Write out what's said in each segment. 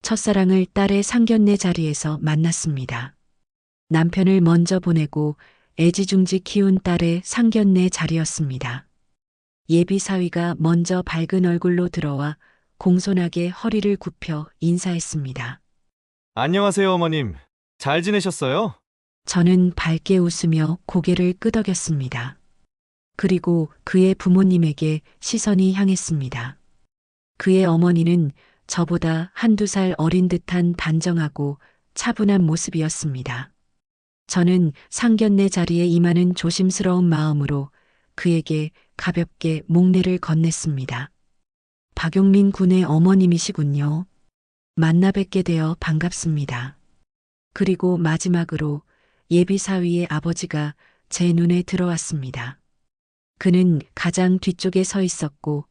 첫사랑을 딸의 상견례 자리에서 만났습니다. 남편을 먼저 보내고 애지중지 키운 딸의 상견례 자리였습니다. 예비 사위가 먼저 밝은 얼굴로 들어와 공손하게 허리를 굽혀 인사했습니다. 안녕하세요, 어머님. 잘 지내셨어요? 저는 밝게 웃으며 고개를 끄덕였습니다. 그리고 그의 부모님에게 시선이 향했습니다. 그의 어머니는 저보다 한두 살 어린 듯한 단정하고 차분한 모습이었습니다. 저는 상견례 자리에 임하는 조심스러운 마음으로 그에게 가볍게 목례를 건넸습니다. 박용민 군의 어머님이시군요. 만나 뵙게 되어 반갑습니다. 그리고 마지막으로 예비 사위의 아버지가 제 눈에 들어왔습니다. 그는 가장 뒤쪽에 서 있었고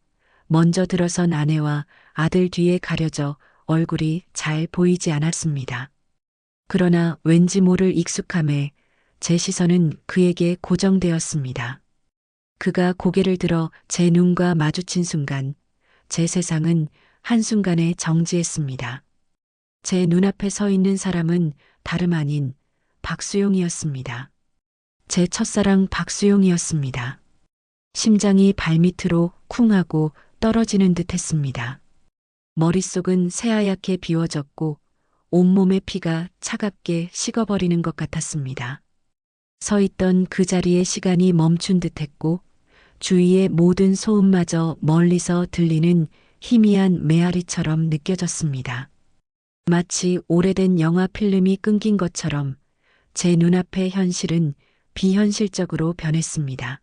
먼저 들어선 아내와 아들 뒤에 가려져 얼굴이 잘 보이지 않았습니다. 그러나 왠지 모를 익숙함에 제 시선은 그에게 고정되었습니다. 그가 고개를 들어 제 눈과 마주친 순간 제 세상은 한순간에 정지했습니다. 제 눈앞에 서 있는 사람은 다름 아닌 박수용이었습니다. 제 첫사랑 박수용이었습니다. 심장이 발밑으로 쿵하고 떨어지는 듯 했습니다. 머릿속은 새하얗게 비워졌고 온몸의 피가 차갑게 식어버리는 것 같았습니다. 서 있던 그 자리에 시간이 멈춘 듯 했고 주위의 모든 소음마저 멀리서 들리는 희미한 메아리처럼 느껴졌습니다. 마치 오래된 영화 필름이 끊긴 것처럼 제 눈앞의 현실은 비현실적으로 변했습니다.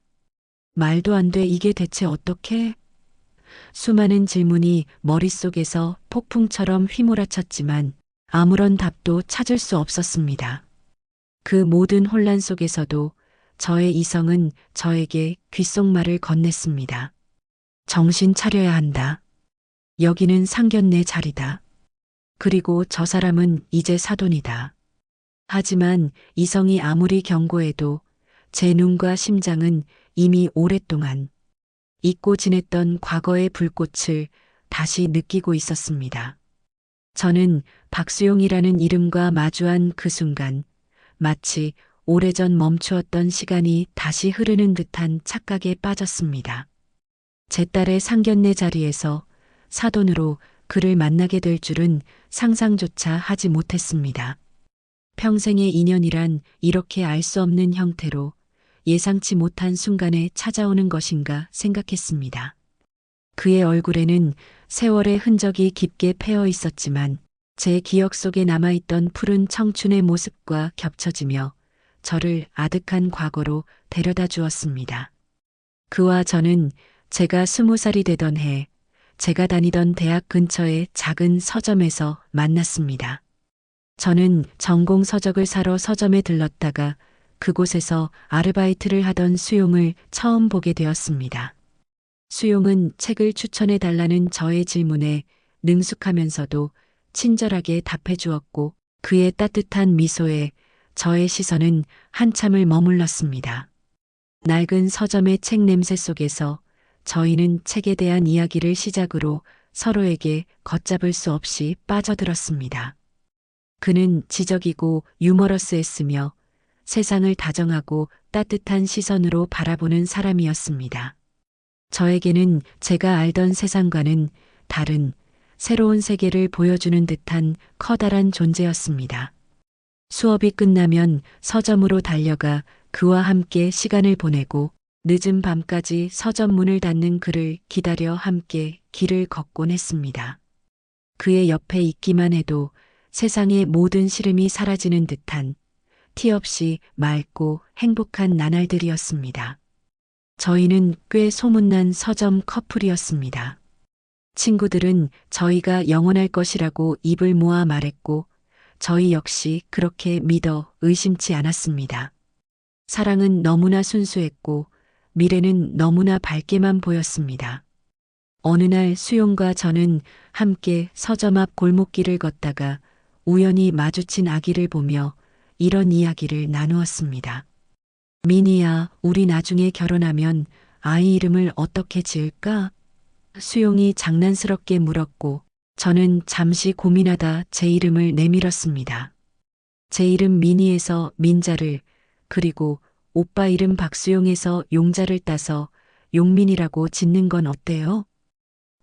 말도 안 돼, 이게 대체 어떻게? 수많은 질문이 머릿속에서 폭풍처럼 휘몰아쳤지만 아무런 답도 찾을 수 없었습니다. 그 모든 혼란 속에서도 저의 이성은 저에게 귓속말을 건넸습니다. 정신 차려야 한다. 여기는 상견례 자리다. 그리고 저 사람은 이제 사돈이다. 하지만 이성이 아무리 경고해도 제 눈과 심장은 이미 오랫동안 잊고 지냈던 과거의 불꽃을 다시 느끼고 있었습니다. 저는 박수용이라는 이름과 마주한 그 순간 마치 오래전 멈추었던 시간이 다시 흐르는 듯한 착각에 빠졌습니다. 제 딸의 상견례 자리에서 사돈으로 그를 만나게 될 줄은 상상조차 하지 못했습니다. 평생의 인연이란 이렇게 알 수 없는 형태로 예상치 못한 순간에 찾아오는 것인가 생각했습니다. 그의 얼굴에는 세월의 흔적이 깊게 패어 있었지만 제 기억 속에 남아있던 푸른 청춘의 모습과 겹쳐지며 저를 아득한 과거로 데려다 주었습니다. 그와 저는 제가 20살이 되던 해 제가 다니던 대학 근처의 작은 서점에서 만났습니다. 저는 전공 서적을 사러 서점에 들렀다가 그곳에서 아르바이트를 하던 수용을 처음 보게 되었습니다. 수용은 책을 추천해 달라는 저의 질문에 능숙하면서도 친절하게 답해 주었고 그의 따뜻한 미소에 저의 시선은 한참을 머물렀습니다. 낡은 서점의 책 냄새 속에서 저희는 책에 대한 이야기를 시작으로 서로에게 걷잡을 수 없이 빠져들었습니다. 그는 지적이고 유머러스했으며 세상을 다정하고 따뜻한 시선으로 바라보는 사람이었습니다. 저에게는 제가 알던 세상과는 다른 새로운 세계를 보여주는 듯한 커다란 존재였습니다. 수업이 끝나면 서점으로 달려가 그와 함께 시간을 보내고 늦은 밤까지 서점 문을 닫는 그를 기다려 함께 길을 걷곤 했습니다. 그의 옆에 있기만 해도 세상의 모든 시름이 사라지는 듯한 티 없이 맑고 행복한 나날들이었습니다. 저희는 꽤 소문난 서점 커플이었습니다. 친구들은 저희가 영원할 것이라고 입을 모아 말했고 저희 역시 그렇게 믿어 의심치 않았습니다. 사랑은 너무나 순수했고 미래는 너무나 밝게만 보였습니다. 어느 날 수용과 저는 함께 서점 앞 골목길을 걷다가 우연히 마주친 아기를 보며 이런 이야기를 나누었습니다. 미니야, 우리 나중에 결혼하면 아이 이름을 어떻게 지을까? 수용이 장난스럽게 물었고 저는 잠시 고민하다 제 이름을 내밀었습니다. 제 이름 미니에서 민자를, 그리고 오빠 이름 박수용에서 용자를 따서 용민이라고 짓는 건 어때요?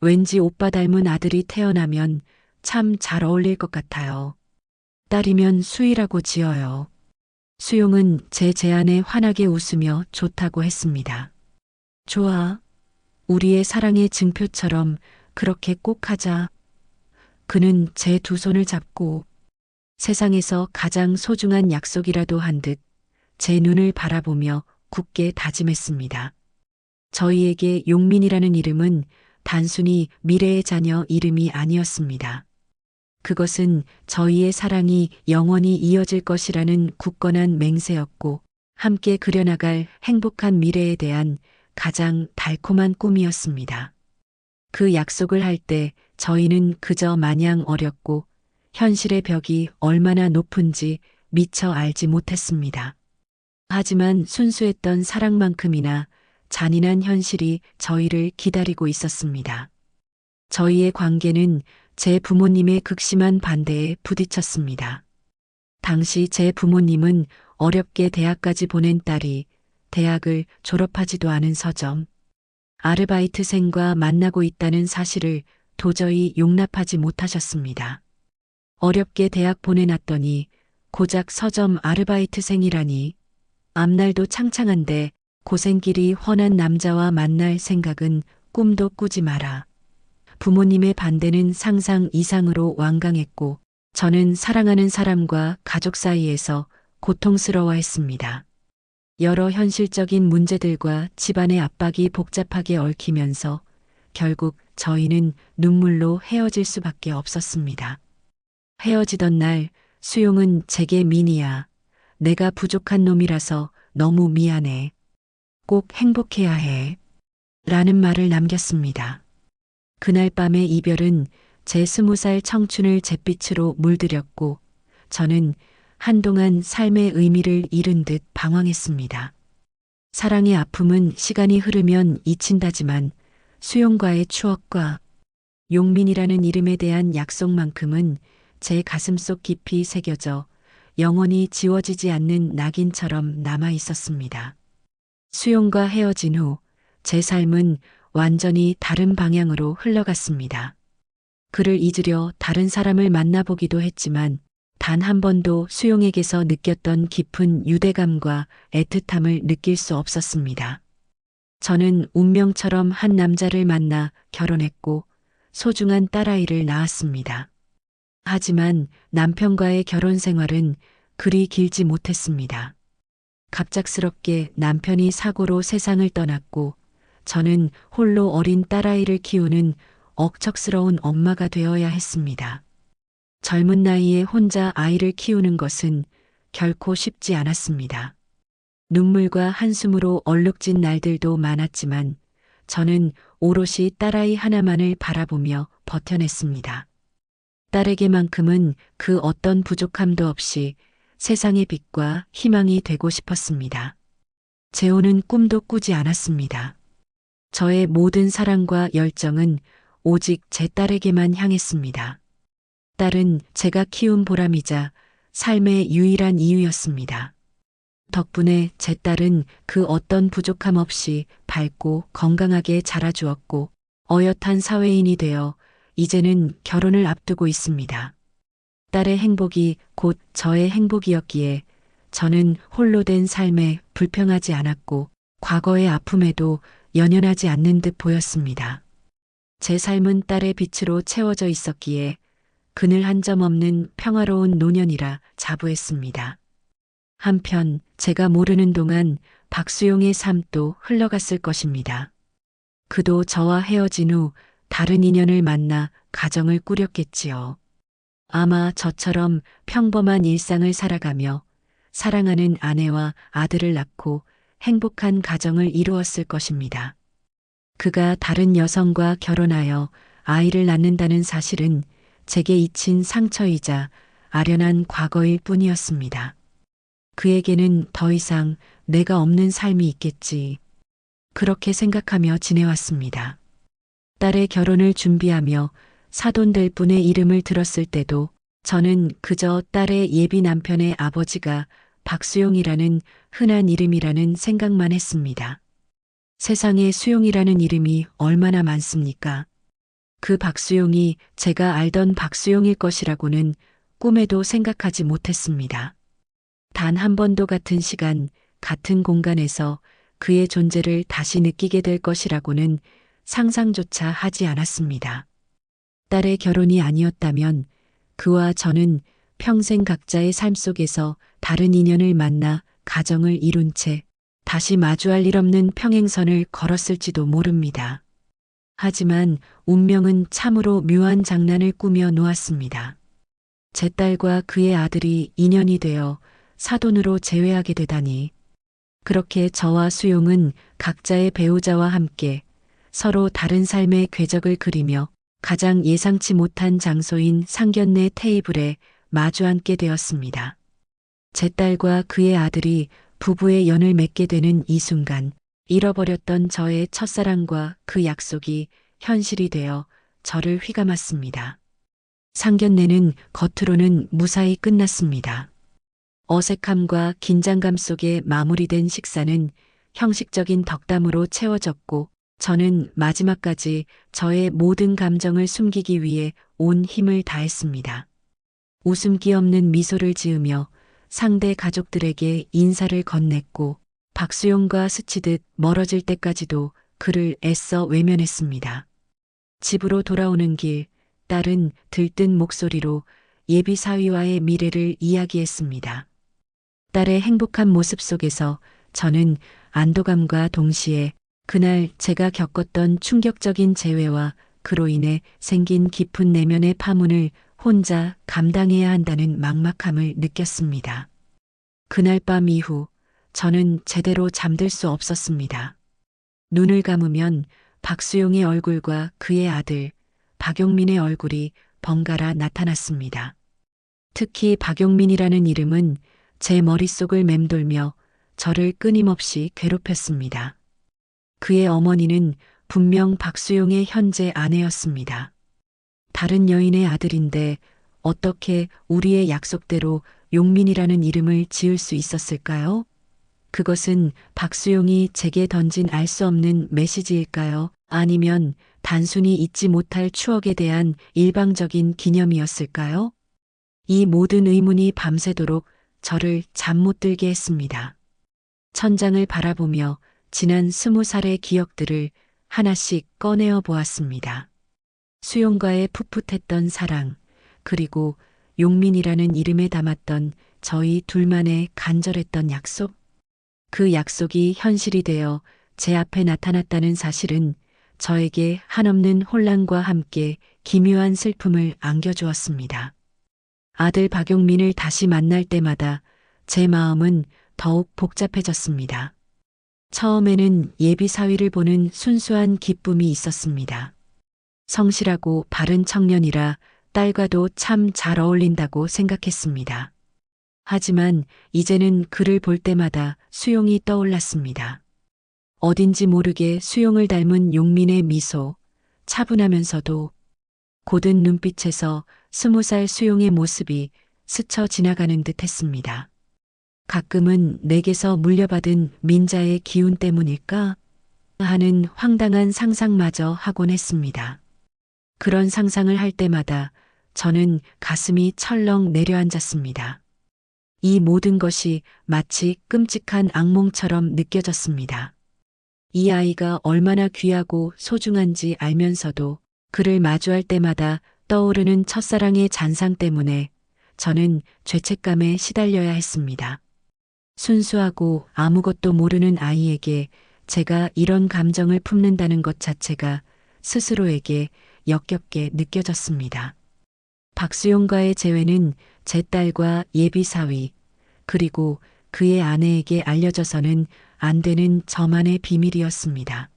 왠지 오빠 닮은 아들이 태어나면 참 잘 어울릴 것 같아요. 딸이면 수희라고 지어요. 수용은 제 제안에 환하게 웃으며 좋다고 했습니다. 좋아. 우리의 사랑의 증표처럼 그렇게 꼭 하자. 그는 제 두 손을 잡고 세상에서 가장 소중한 약속이라도 한 듯 제 눈을 바라보며 굳게 다짐했습니다. 저희에게 용민이라는 이름은 단순히 미래의 자녀 이름이 아니었습니다. 그것은 저희의 사랑이 영원히 이어질 것이라는 굳건한 맹세였고, 함께 그려나갈 행복한 미래에 대한 가장 달콤한 꿈이었습니다. 그 약속을 할 때 저희는 그저 마냥 어렸고 현실의 벽이 얼마나 높은지 미처 알지 못했습니다. 하지만 순수했던 사랑만큼이나 잔인한 현실이 저희를 기다리고 있었습니다. 저희의 관계는 제 부모님의 극심한 반대에 부딪혔습니다. 당시 제 부모님은 어렵게 대학까지 보낸 딸이 대학을 졸업하지도 않은 서점, 아르바이트생과 만나고 있다는 사실을 도저히 용납하지 못하셨습니다. 어렵게 대학 보내놨더니 고작 서점 아르바이트생이라니. 앞날도 창창한데 고생길이 훤한 남자와 만날 생각은 꿈도 꾸지 마라. 부모님의 반대는 상상 이상으로 완강했고, 저는 사랑하는 사람과 가족 사이에서 고통스러워했습니다. 여러 현실적인 문제들과 집안의 압박이 복잡하게 얽히면서 결국 저희는 눈물로 헤어질 수밖에 없었습니다. 헤어지던 날 수용은 제게 미니야. 내가 부족한 놈이라서 너무 미안해. 꼭 행복해야 해. 라는 말을 남겼습니다. 그날 밤의 이별은 제 20살 청춘을 잿빛으로 물들였고, 저는 한동안 삶의 의미를 잃은 듯 방황했습니다. 사랑의 아픔은 시간이 흐르면 잊힌다지만 수용과의 추억과 용민이라는 이름에 대한 약속만큼은 제 가슴속 깊이 새겨져 영원히 지워지지 않는 낙인처럼 남아 있었습니다. 수용과 헤어진 후 제 삶은 완전히 다른 방향으로 흘러갔습니다. 그를 잊으려 다른 사람을 만나보기도 했지만 단 한 번도 수용에게서 느꼈던 깊은 유대감과 애틋함을 느낄 수 없었습니다. 저는 운명처럼 한 남자를 만나 결혼했고 소중한 딸아이를 낳았습니다. 하지만 남편과의 결혼 생활은 그리 길지 못했습니다. 갑작스럽게 남편이 사고로 세상을 떠났고 저는 홀로 어린 딸아이를 키우는 억척스러운 엄마가 되어야 했습니다. 젊은 나이에 혼자 아이를 키우는 것은 결코 쉽지 않았습니다. 눈물과 한숨으로 얼룩진 날들도 많았지만 저는 오롯이 딸아이 하나만을 바라보며 버텨냈습니다. 딸에게만큼은 그 어떤 부족함도 없이 세상의 빛과 희망이 되고 싶었습니다. 재혼은 꿈도 꾸지 않았습니다. 저의 모든 사랑과 열정은 오직 제 딸에게만 향했습니다. 딸은 제가 키운 보람이자 삶의 유일한 이유였습니다. 덕분에 제 딸은 그 어떤 부족함 없이 밝고 건강하게 자라주었고 어엿한 사회인이 되어 이제는 결혼을 앞두고 있습니다. 딸의 행복이 곧 저의 행복이었기에 저는 홀로 된 삶에 불평하지 않았고 과거의 아픔에도 연연하지 않는 듯 보였습니다. 제 삶은 딸의 빛으로 채워져 있었기에 그늘 한 점 없는 평화로운 노년이라 자부했습니다. 한편 제가 모르는 동안 박수용의 삶도 흘러갔을 것입니다. 그도 저와 헤어진 후 다른 인연을 만나 가정을 꾸렸겠지요. 아마 저처럼 평범한 일상을 살아가며 사랑하는 아내와 아들을 낳고 행복한 가정을 이루었을 것입니다. 그가 다른 여성과 결혼하여 아이를 낳는다는 사실은 제게 잊힌 상처이자 아련한 과거일 뿐이었습니다. 그에게는 더 이상 내가 없는 삶이 있겠지. 그렇게 생각하며 지내왔습니다. 딸의 결혼을 준비하며 사돈될 분의 이름을 들었을 때도 저는 그저 딸의 예비 남편의 아버지가 박수용이라는 흔한 이름이라는 생각만 했습니다. 세상에 수용이라는 이름이 얼마나 많습니까? 그 박수용이 제가 알던 박수용일 것이라고는 꿈에도 생각하지 못했습니다. 단 한 번도 같은 시간, 같은 공간에서 그의 존재를 다시 느끼게 될 것이라고는 상상조차 하지 않았습니다. 딸의 결혼이 아니었다면 그와 저는 평생 각자의 삶 속에서 다른 인연을 만나 가정을 이룬 채 다시 마주할 일 없는 평행선을 걸었을지도 모릅니다. 하지만 운명은 참으로 묘한 장난을 꾸며 놓았습니다. 제 딸과 그의 아들이 인연이 되어 사돈으로 재회하게 되다니. 그렇게 저와 수용은 각자의 배우자와 함께 서로 다른 삶의 궤적을 그리며 가장 예상치 못한 장소인 상견례 테이블에 마주 앉게 되었습니다. 제 딸과 그의 아들이 부부의 연을 맺게 되는 이 순간, 잃어버렸던 저의 첫사랑과 그 약속이 현실이 되어 저를 휘감았습니다. 상견례는 겉으로는 무사히 끝났습니다. 어색함과 긴장감 속에 마무리된 식사는 형식적인 덕담으로 채워졌고, 저는 마지막까지 저의 모든 감정을 숨기기 위해 온 힘을 다했습니다. 웃음기 없는 미소를 지으며 상대 가족들에게 인사를 건넸고, 박수용과 스치듯 멀어질 때까지도 그를 애써 외면했습니다. 집으로 돌아오는 길, 딸은 들뜬 목소리로 예비 사위와의 미래를 이야기했습니다. 딸의 행복한 모습 속에서 저는 안도감과 동시에 그날 제가 겪었던 충격적인 재회와 그로 인해 생긴 깊은 내면의 파문을 혼자 감당해야 한다는 막막함을 느꼈습니다. 그날 밤 이후 저는 제대로 잠들 수 없었습니다. 눈을 감으면 박수용의 얼굴과 그의 아들 박용민의 얼굴이 번갈아 나타났습니다. 특히 박용민이라는 이름은 제 머릿속을 맴돌며 저를 끊임없이 괴롭혔습니다. 그의 어머니는 분명 박수용의 현재 아내였습니다. 다른 여인의 아들인데 어떻게 우리의 약속대로 용민이라는 이름을 지을 수 있었을까요? 그것은 박수용이 제게 던진 알 수 없는 메시지일까요? 아니면 단순히 잊지 못할 추억에 대한 일방적인 기념이었을까요? 이 모든 의문이 밤새도록 저를 잠 못 들게 했습니다. 천장을 바라보며 지난 20살의 기억들을 하나씩 꺼내어 보았습니다. 수용과의 풋풋했던 사랑, 그리고 용민이라는 이름에 담았던 저희 둘만의 간절했던 약속? 그 약속이 현실이 되어 제 앞에 나타났다는 사실은 저에게 한없는 혼란과 함께 기묘한 슬픔을 안겨주었습니다. 아들 박용민을 다시 만날 때마다 제 마음은 더욱 복잡해졌습니다. 처음에는 예비 사위를 보는 순수한 기쁨이 있었습니다. 성실하고 바른 청년이라 딸과도 참 잘 어울린다고 생각했습니다. 하지만 이제는 그를 볼 때마다 수용이 떠올랐습니다. 어딘지 모르게 수용을 닮은 용민의 미소, 차분하면서도 고든 눈빛에서 20살 수용의 모습이 스쳐 지나가는 듯 했습니다. 가끔은 내게서 물려받은 민자의 기운 때문일까 하는 황당한 상상마저 하곤 했습니다. 그런 상상을 할 때마다 저는 가슴이 철렁 내려앉았습니다. 이 모든 것이 마치 끔찍한 악몽처럼 느껴졌습니다. 이 아이가 얼마나 귀하고 소중한지 알면서도 그를 마주할 때마다 떠오르는 첫사랑의 잔상 때문에 저는 죄책감에 시달려야 했습니다. 순수하고 아무것도 모르는 아이에게 제가 이런 감정을 품는다는 것 자체가 스스로에게 역겹게 느껴졌습니다. 박수용과의 재회는 제 딸과 예비 사위, 그리고 그의 아내에게 알려져서는 안 되는 저만의 비밀이었습니다.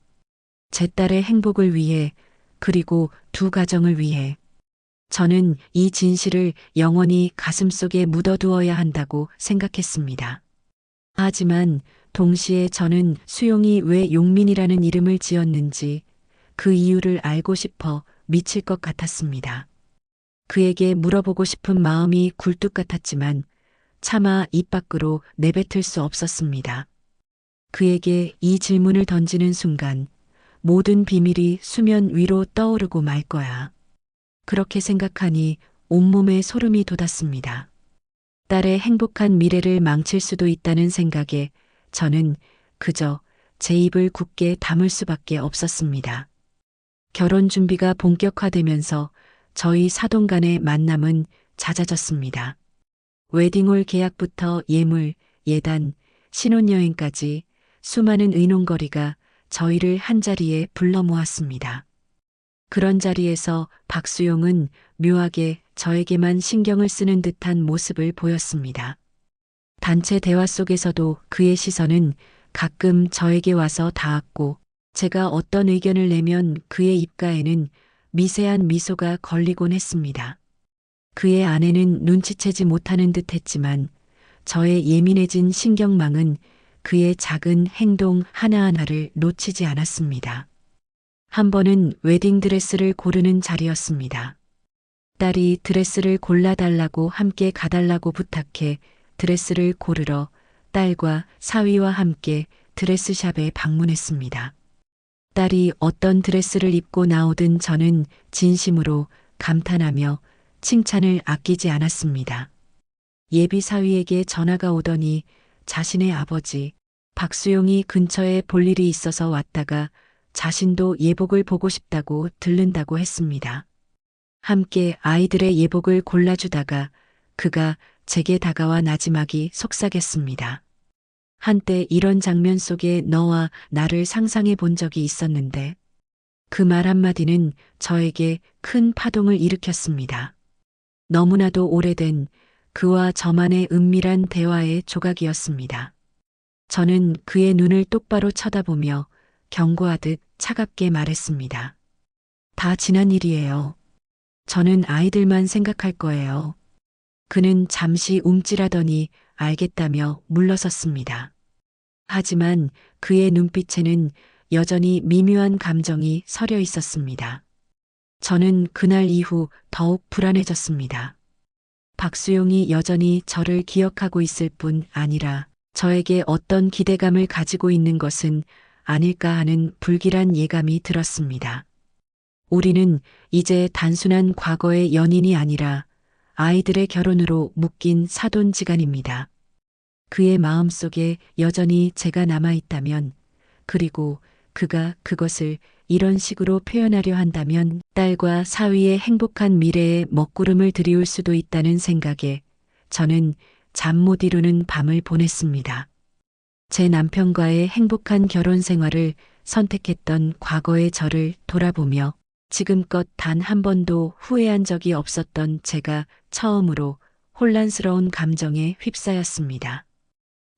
제 딸의 행복을 위해, 그리고 두 가정을 위해 저는 이 진실을 영원히 가슴속에 묻어두어야 한다고 생각했습니다. 하지만 동시에 저는 수용이 왜 용민이라는 이름을 지었는지 그 이유를 알고 싶어 미칠 것 같았습니다. 그에게 물어보고 싶은 마음이 굴뚝 같았지만 차마 입 밖으로 내뱉을 수 없었습니다. 그에게 이 질문을 던지는 순간 모든 비밀이 수면 위로 떠오르고 말 거야. 그렇게 생각하니 온몸에 소름이 돋았습니다. 딸의 행복한 미래를 망칠 수도 있다는 생각에 저는 그저 제 입을 굳게 다물 수밖에 없었습니다. 결혼 준비가 본격화되면서 저희 사돈 간의 만남은 잦아졌습니다. 웨딩홀 계약부터 예물, 예단, 신혼여행까지 수많은 의논거리가 저희를 한자리에 불러 모았습니다. 그런 자리에서 박수용은 묘하게 저에게만 신경을 쓰는 듯한 모습을 보였습니다. 단체 대화 속에서도 그의 시선은 가끔 저에게 와서 닿았고 제가 어떤 의견을 내면 그의 입가에는 미세한 미소가 걸리곤 했습니다. 그의 아내는 눈치채지 못하는 듯 했지만 저의 예민해진 신경망은 그의 작은 행동 하나하나를 놓치지 않았습니다. 한 번은 웨딩드레스를 고르는 자리였습니다. 딸이 드레스를 골라달라고 함께 가달라고 부탁해 드레스를 고르러 딸과 사위와 함께 드레스샵에 방문했습니다. 딸이 어떤 드레스를 입고 나오든 저는 진심으로 감탄하며 칭찬을 아끼지 않았습니다. 예비 사위에게 전화가 오더니 자신의 아버지 박수용이 근처에 볼 일이 있어서 왔다가 자신도 예복을 보고 싶다고 들른다고 했습니다. 함께 아이들의 예복을 골라주다가 그가 제게 다가와 나지막이 속삭였습니다. 한때 이런 장면 속에 너와 나를 상상해 본 적이 있었는데 그 말 한마디는 저에게 큰 파동을 일으켰습니다. 너무나도 오래된 그와 저만의 은밀한 대화의 조각이었습니다. 저는 그의 눈을 똑바로 쳐다보며 경고하듯 차갑게 말했습니다. 다 지난 일이에요. 저는 아이들만 생각할 거예요. 그는 잠시 움찔하더니 알겠다며 물러섰습니다. 하지만 그의 눈빛에는 여전히 미묘한 감정이 서려 있었습니다. 저는 그날 이후 더욱 불안해졌습니다. 박수용이 여전히 저를 기억하고 있을 뿐 아니라 저에게 어떤 기대감을 가지고 있는 것은 아닐까 하는 불길한 예감이 들었습니다. 우리는 이제 단순한 과거의 연인이 아니라 아이들의 결혼으로 묶인 사돈지간입니다. 그의 마음속에 여전히 제가 남아있다면, 그리고 그가 그것을 이런 식으로 표현하려 한다면 딸과 사위의 행복한 미래에 먹구름을 들이울 수도 있다는 생각에 저는 잠 못 이루는 밤을 보냈습니다. 제 남편과의 행복한 결혼 생활을 선택했던 과거의 저를 돌아보며 지금껏 단 한 번도 후회한 적이 없었던 제가 처음으로 혼란스러운 감정에 휩싸였습니다.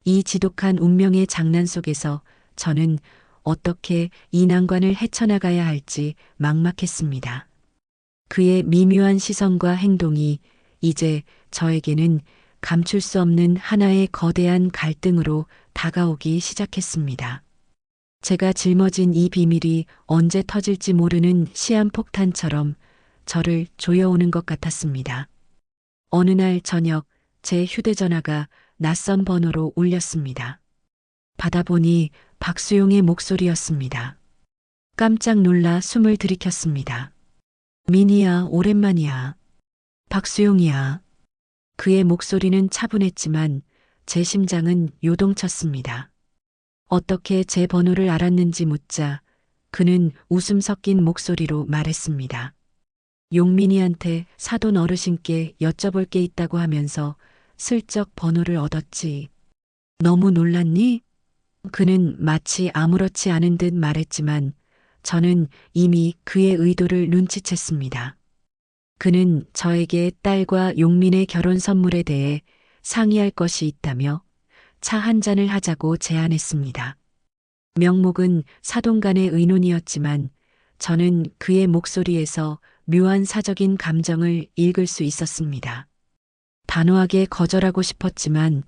이 지독한 운명의 장난 속에서 저는 어떻게 이 난관을 헤쳐나가야 할지 막막했습니다. 그의 미묘한 시선과 행동이 이제 저에게는 감출 수 없는 하나의 거대한 갈등으로 다가오기 시작했습니다. 제가 짊어진 이 비밀이 언제 터질지 모르는 시한폭탄처럼 저를 조여오는 것 같았습니다. 어느 날 저녁 제 휴대전화가 낯선 번호로 울렸습니다. 받아보니 박수용의 목소리였습니다. 깜짝 놀라 숨을 들이켰습니다. 민희야, 오랜만이야. 박수용이야. 그의 목소리는 차분했지만 제 심장은 요동쳤습니다. 어떻게 제 번호를 알았는지 묻자 그는 웃음 섞인 목소리로 말했습니다. 용민이한테 사돈 어르신께 여쭤볼 게 있다고 하면서 슬쩍 번호를 얻었지. 너무 놀랐니? 그는 마치 아무렇지 않은 듯 말했지만 저는 이미 그의 의도를 눈치챘습니다. 그는 저에게 딸과 용민의 결혼 선물에 대해 상의할 것이 있다며 차 한 잔을 하자고 제안했습니다. 명목은 사돈 간의 의논이었지만 저는 그의 목소리에서 묘한 사적인 감정을 읽을 수 있었습니다. 단호하게 거절하고 싶었지만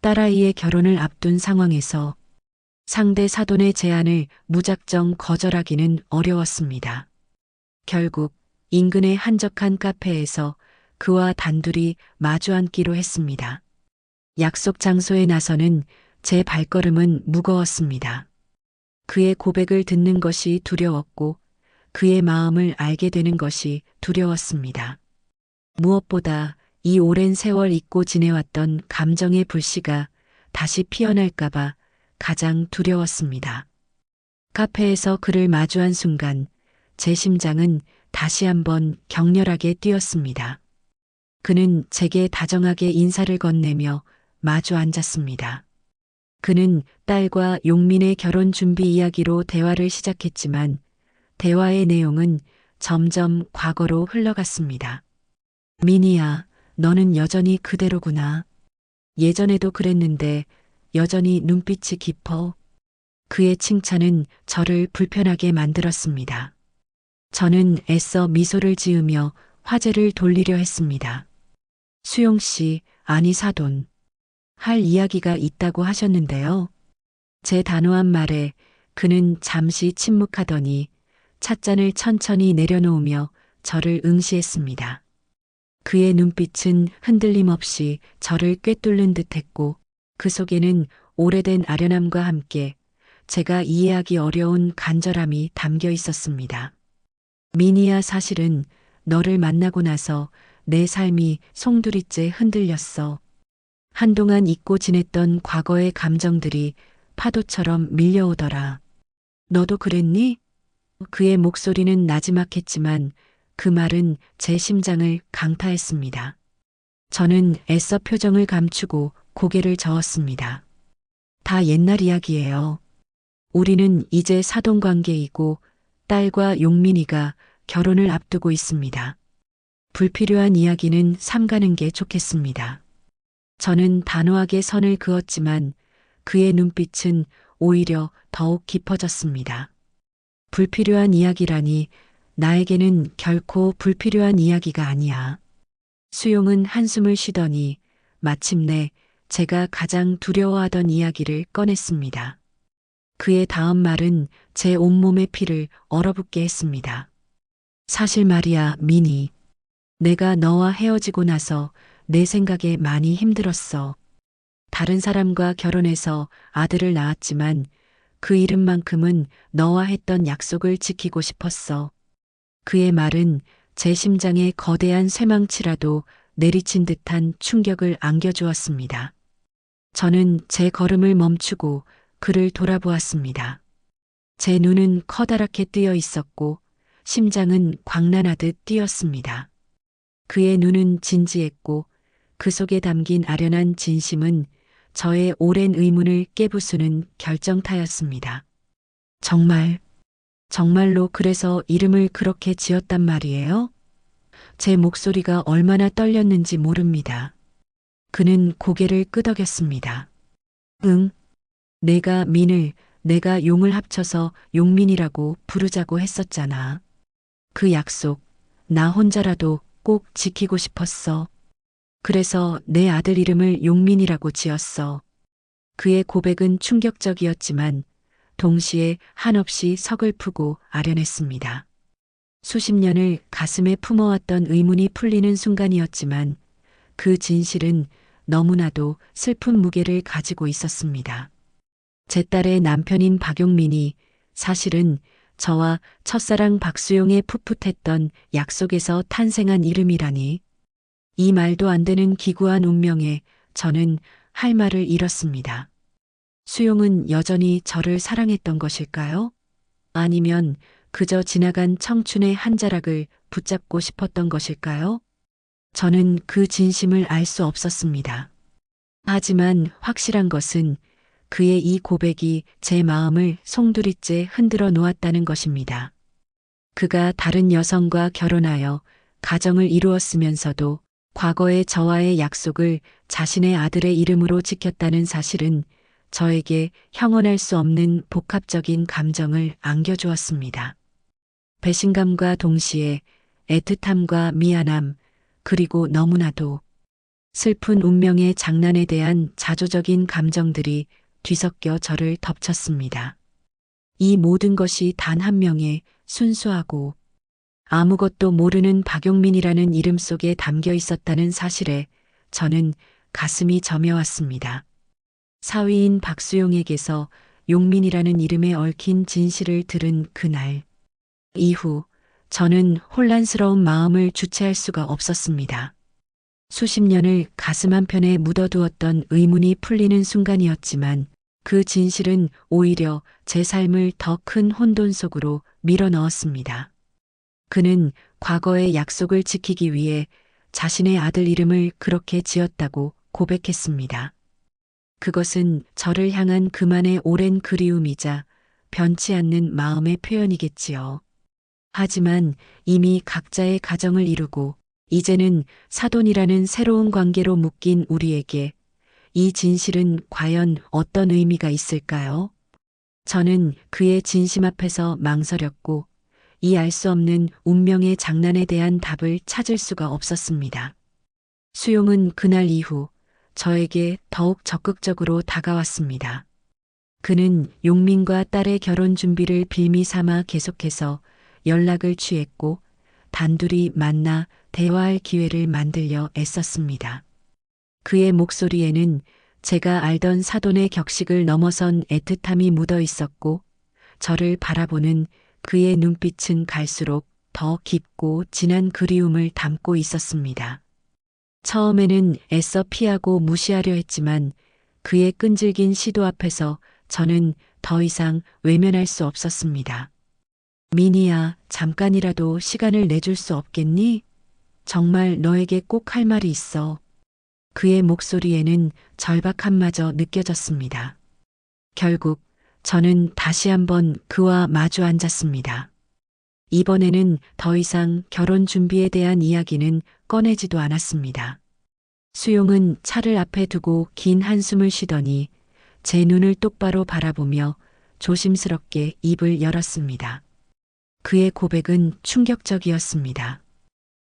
딸아이의 결혼을 앞둔 상황에서 상대 사돈의 제안을 무작정 거절하기는 어려웠습니다. 결국 인근의 한적한 카페에서 그와 단둘이 마주 앉기로 했습니다. 약속 장소에 나서는 제 발걸음은 무거웠습니다. 그의 고백을 듣는 것이 두려웠고 그의 마음을 알게 되는 것이 두려웠습니다. 무엇보다 이 오랜 세월 잊고 지내왔던 감정의 불씨가 다시 피어날까봐 가장 두려웠습니다. 카페에서 그를 마주한 순간 제 심장은 다시 한번 격렬하게 뛰었습니다. 그는 제게 다정하게 인사를 건네며 마주 앉았습니다. 그는 딸과 용민의 결혼 준비 이야기로 대화를 시작했지만 대화의 내용은 점점 과거로 흘러갔습니다. 민희야, 너는 여전히 그대로구나. 예전에도 그랬는데 여전히 눈빛이 깊어. 그의 칭찬은 저를 불편하게 만들었습니다. 저는 애써 미소를 지으며 화제를 돌리려 했습니다. 수용 씨, 아니 사돈. 할 이야기가 있다고 하셨는데요. 제 단호한 말에 그는 잠시 침묵하더니 찻잔을 천천히 내려놓으며 저를 응시했습니다. 그의 눈빛은 흔들림 없이 저를 꿰뚫는 듯했고 그 속에는 오래된 아련함과 함께 제가 이해하기 어려운 간절함이 담겨 있었습니다. 미니야, 사실은 너를 만나고 나서 내 삶이 송두리째 흔들렸어. 한동안 잊고 지냈던 과거의 감정들이 파도처럼 밀려오더라. 너도 그랬니? 그의 목소리는 나지막했지만 그 말은 제 심장을 강타했습니다. 저는 애써 표정을 감추고 고개를 저었습니다. 다 옛날 이야기예요. 우리는 이제 사돈관계이고 딸과 용민이가 결혼을 앞두고 있습니다. 불필요한 이야기는 삼가는 게 좋겠습니다. 저는 단호하게 선을 그었지만 그의 눈빛은 오히려 더욱 깊어졌습니다. 불필요한 이야기라니 나에게는 결코 불필요한 이야기가 아니야. 수용은 한숨을 쉬더니 마침내 제가 가장 두려워하던 이야기를 꺼냈습니다. 그의 다음 말은 제 온몸의 피를 얼어붙게 했습니다. 사실 말이야, 미니. 내가 너와 헤어지고 나서 내 생각에 많이 힘들었어. 다른 사람과 결혼해서 아들을 낳았지만 그 이름만큼은 너와 했던 약속을 지키고 싶었어. 그의 말은 제 심장에 거대한 쇠망치라도 내리친 듯한 충격을 안겨주었습니다. 저는 제 걸음을 멈추고 그를 돌아보았습니다. 제 눈은 커다랗게 뜨여 있었고 심장은 광란하듯 뛰었습니다. 그의 눈은 진지했고 그 속에 담긴 아련한 진심은 저의 오랜 의문을 깨부수는 결정타였습니다. 정말로 그래서 이름을 그렇게 지었단 말이에요? 제 목소리가 얼마나 떨렸는지 모릅니다. 그는 고개를 끄덕였습니다. 응, 내가 용을 합쳐서 용민이라고 부르자고 했었잖아. 그 약속, 나 혼자라도 꼭 지키고 싶었어. 그래서 내 아들 이름을 용민이라고 지었어. 그의 고백은 충격적이었지만 동시에 한없이 서글프고 아련했습니다. 수십 년을 가슴에 품어왔던 의문이 풀리는 순간이었지만 그 진실은 너무나도 슬픈 무게를 가지고 있었습니다. 제 딸의 남편인 박용민이 사실은 저와 첫사랑 박수용의 풋풋했던 약속에서 탄생한 이름이라니. 이 말도 안 되는 기구한 운명에 저는 할 말을 잃었습니다. 수용은 여전히 저를 사랑했던 것일까요? 아니면 그저 지나간 청춘의 한 자락을 붙잡고 싶었던 것일까요? 저는 그 진심을 알 수 없었습니다. 하지만 확실한 것은 그의 이 고백이 제 마음을 송두리째 흔들어 놓았다는 것입니다. 그가 다른 여성과 결혼하여 가정을 이루었으면서도 과거의 저와의 약속을 자신의 아들의 이름으로 지켰다는 사실은 저에게 형언할 수 없는 복합적인 감정을 안겨주었습니다. 배신감과 동시에 애틋함과 미안함, 그리고 너무나도 슬픈 운명의 장난에 대한 자조적인 감정들이 뒤섞여 저를 덮쳤습니다. 이 모든 것이 단 한 명의 순수하고 아무것도 모르는 박용민이라는 이름 속에 담겨 있었다는 사실에 저는 가슴이 저며왔습니다. 사위인 박수용에게서 용민이라는 이름에 얽힌 진실을 들은 그날 이후 저는 혼란스러운 마음을 주체할 수가 없었습니다. 수십 년을 가슴 한편에 묻어두었던 의문이 풀리는 순간이었지만 그 진실은 오히려 제 삶을 더 큰 혼돈 속으로 밀어넣었습니다. 그는 과거의 약속을 지키기 위해 자신의 아들 이름을 그렇게 지었다고 고백했습니다. 그것은 저를 향한 그만의 오랜 그리움이자 변치 않는 마음의 표현이겠지요. 하지만 이미 각자의 가정을 이루고 이제는 사돈이라는 새로운 관계로 묶인 우리에게 이 진실은 과연 어떤 의미가 있을까요? 저는 그의 진심 앞에서 망설였고 이 알 수 없는 운명의 장난에 대한 답을 찾을 수가 없었습니다. 수용은 그날 이후 저에게 더욱 적극적으로 다가왔습니다. 그는 용민과 딸의 결혼 준비를 빌미 삼아 계속해서 연락을 취했고 단둘이 만나 대화할 기회를 만들려 애썼습니다. 그의 목소리에는 제가 알던 사돈의 격식을 넘어선 애틋함이 묻어 있었고 저를 바라보는 그의 눈빛은 갈수록 더 깊고 진한 그리움을 담고 있었습니다. 처음에는 애써 피하고 무시하려 했지만 그의 끈질긴 시도 앞에서 저는 더 이상 외면할 수 없었습니다. 미니야, 잠깐이라도 시간을 내줄 수 없겠니? 정말 너에게 꼭 할 말이 있어. 그의 목소리에는 절박함마저 느껴졌습니다. 결국 저는 다시 한번 그와 마주 앉았습니다. 이번에는 더 이상 결혼 준비에 대한 이야기는 꺼내지도 않았습니다. 수용은 차를 앞에 두고 긴 한숨을 쉬더니 제 눈을 똑바로 바라보며 조심스럽게 입을 열었습니다. 그의 고백은 충격적이었습니다.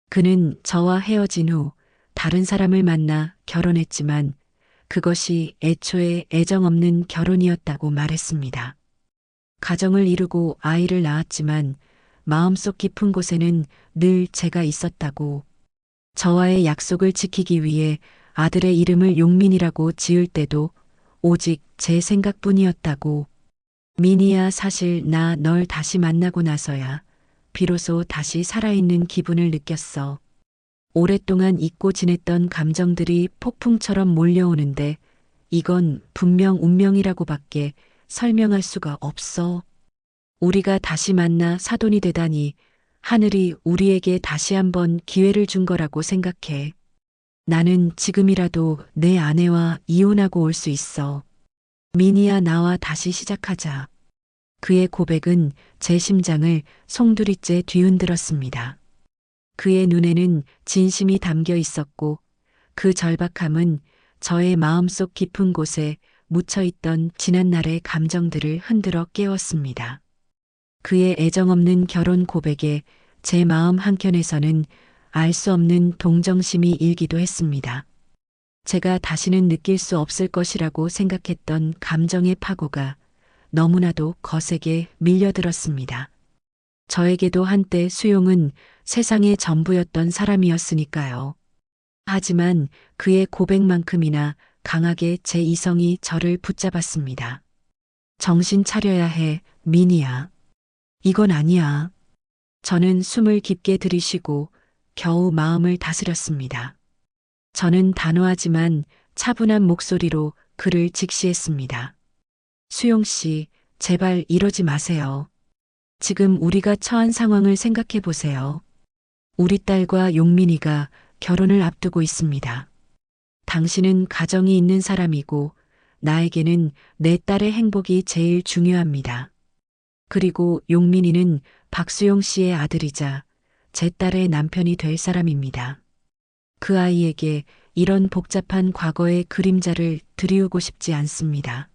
그는 저와 헤어진 후 다른 사람을 만나 결혼했지만 그것이 애초에 애정 없는 결혼이었다고 말했습니다. 가정을 이루고 아이를 낳았지만 마음속 깊은 곳에는 늘 제가 있었다고, 저와의 약속을 지키기 위해 아들의 이름을 용민이라고 지을 때도 오직 제 생각뿐이었다고. 미니야, 사실 나 널 다시 만나고 나서야 비로소 다시 살아있는 기분을 느꼈어. 오랫동안 잊고 지냈던 감정들이 폭풍처럼 몰려오는데 이건 분명 운명이라고밖에 설명할 수가 없어. 우리가 다시 만나 사돈이 되다니 하늘이 우리에게 다시 한번 기회를 준 거라고 생각해. 나는 지금이라도 내 아내와 이혼하고 올 수 있어. 미니야, 나와 다시 시작하자. 그의 고백은 제 심장을 송두리째 뒤흔들었습니다. 그의 눈에는 진심이 담겨 있었고 그 절박함은 저의 마음속 깊은 곳에 묻혀있던 지난날의 감정들을 흔들어 깨웠습니다. 그의 애정 없는 결혼 고백에 제 마음 한켠에서는 알 수 없는 동정심이 일기도 했습니다. 제가 다시는 느낄 수 없을 것이라고 생각했던 감정의 파고가 너무나도 거세게 밀려들었습니다. 저에게도 한때 수용은 세상의 전부였던 사람이었으니까요. 하지만 그의 고백만큼이나 강하게 제 이성이 저를 붙잡았습니다. 정신 차려야 해, 미니야. 이건 아니야. 저는 숨을 깊게 들이쉬고 겨우 마음을 다스렸습니다. 저는 단호하지만 차분한 목소리로 그를 직시했습니다. 수용 씨, 제발 이러지 마세요. 지금 우리가 처한 상황을 생각해 보세요. 우리 딸과 용민이가 결혼을 앞두고 있습니다. 당신은 가정이 있는 사람이고 나에게는 내 딸의 행복이 제일 중요합니다. 그리고 용민이는 박수용 씨의 아들이자 제 딸의 남편이 될 사람입니다. 그 아이에게 이런 복잡한 과거의 그림자를 드리우고 싶지 않습니다.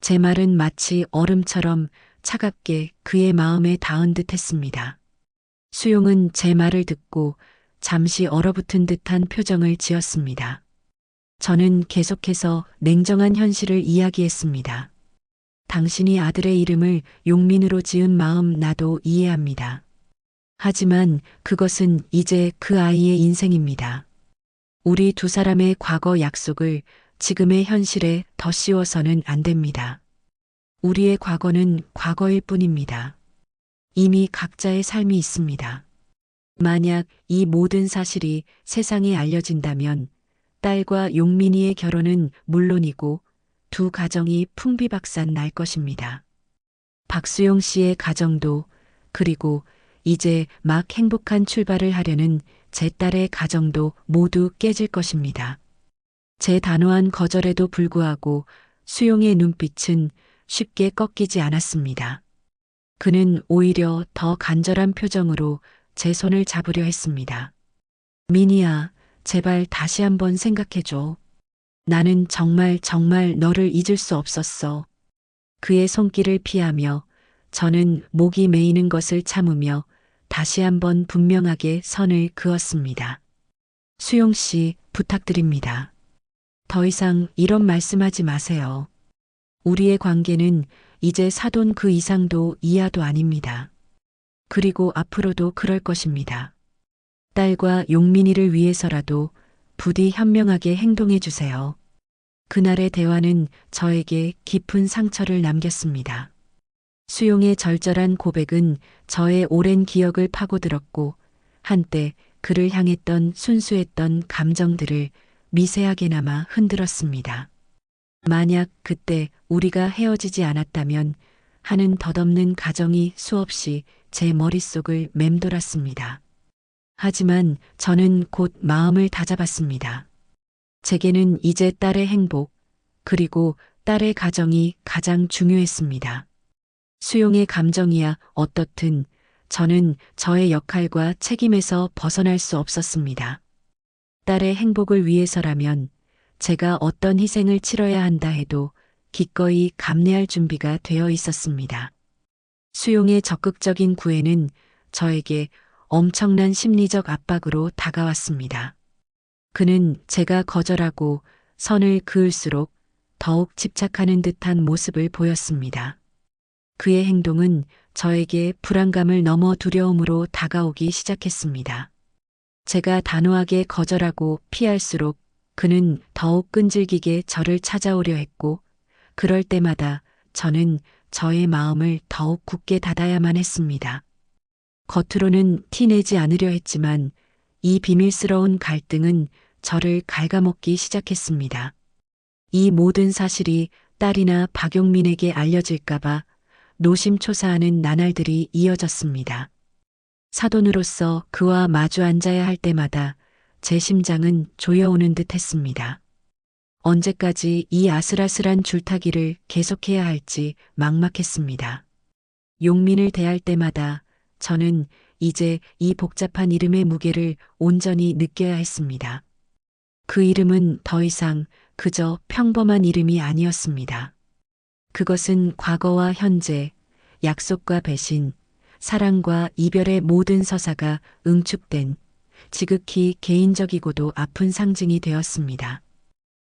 제 말은 마치 얼음처럼 차갑게 그의 마음에 닿은 듯 했습니다. 수용은 제 말을 듣고 잠시 얼어붙은 듯한 표정을 지었습니다. 저는 계속해서 냉정한 현실을 이야기했습니다. 당신이 아들의 이름을 용민으로 지은 마음 나도 이해합니다. 하지만 그것은 이제 그 아이의 인생입니다. 우리 두 사람의 과거 약속을 지금의 현실에 더 씌워서는 안 됩니다. 우리의 과거는 과거일 뿐입니다. 이미 각자의 삶이 있습니다. 만약 이 모든 사실이 세상에 알려진다면 딸과 용민이의 결혼은 물론이고 두 가정이 풍비박산 날 것입니다. 박수용 씨의 가정도, 그리고 이제 막 행복한 출발을 하려는 제 딸의 가정도 모두 깨질 것입니다. 제 단호한 거절에도 불구하고 수용의 눈빛은 쉽게 꺾이지 않았습니다. 그는 오히려 더 간절한 표정으로 제 손을 잡으려 했습니다. 미니야, 제발 다시 한번 생각해줘. 나는 정말 정말 너를 잊을 수 없었어. 그의 손길을 피하며 저는 목이 메이는 것을 참으며 다시 한번 분명하게 선을 그었습니다. 수용 씨, 부탁드립니다. 더 이상 이런 말씀하지 마세요. 우리의 관계는 이제 사돈 그 이상도 이하도 아닙니다. 그리고 앞으로도 그럴 것입니다. 딸과 용민이를 위해서라도 부디 현명하게 행동해 주세요. 그날의 대화는 저에게 깊은 상처를 남겼습니다. 수용의 절절한 고백은 저의 오랜 기억을 파고들었고 한때 그를 향했던 순수했던 감정들을 미세하게나마 흔들었습니다. 만약 그때 우리가 헤어지지 않았다면 하는 덧없는 가정이 수없이 제 머릿속을 맴돌았습니다. 하지만 저는 곧 마음을 다잡았습니다. 제게는 이제 딸의 행복, 그리고 딸의 가정이 가장 중요했습니다. 수용의 감정이야 어떻든 저는 저의 역할과 책임에서 벗어날 수 없었습니다. 딸의 행복을 위해서라면 제가 어떤 희생을 치러야 한다 해도 기꺼이 감내할 준비가 되어 있었습니다. 수용의 적극적인 구애는 저에게 엄청난 심리적 압박으로 다가왔습니다. 그는 제가 거절하고 선을 그을수록 더욱 집착하는 듯한 모습을 보였습니다. 그의 행동은 저에게 불안감을 넘어 두려움으로 다가오기 시작했습니다. 제가 단호하게 거절하고 피할수록 그는 더욱 끈질기게 저를 찾아오려 했고, 그럴 때마다 저는 저의 마음을 더욱 굳게 닫아야만 했습니다. 겉으로는 티내지 않으려 했지만 이 비밀스러운 갈등은 저를 갉아먹기 시작했습니다. 이 모든 사실이 딸이나 박용민에게 알려질까봐 노심초사하는 나날들이 이어졌습니다. 사돈으로서 그와 마주 앉아야 할 때마다 제 심장은 조여오는 듯 했습니다. 언제까지 이 아슬아슬한 줄타기를 계속해야 할지 막막했습니다. 용민을 대할 때마다 저는 이제 이 복잡한 이름의 무게를 온전히 느껴야 했습니다. 그 이름은 더 이상 그저 평범한 이름이 아니었습니다. 그것은 과거와 현재, 약속과 배신, 사랑과 이별의 모든 서사가 응축된 지극히 개인적이고도 아픈 상징이 되었습니다.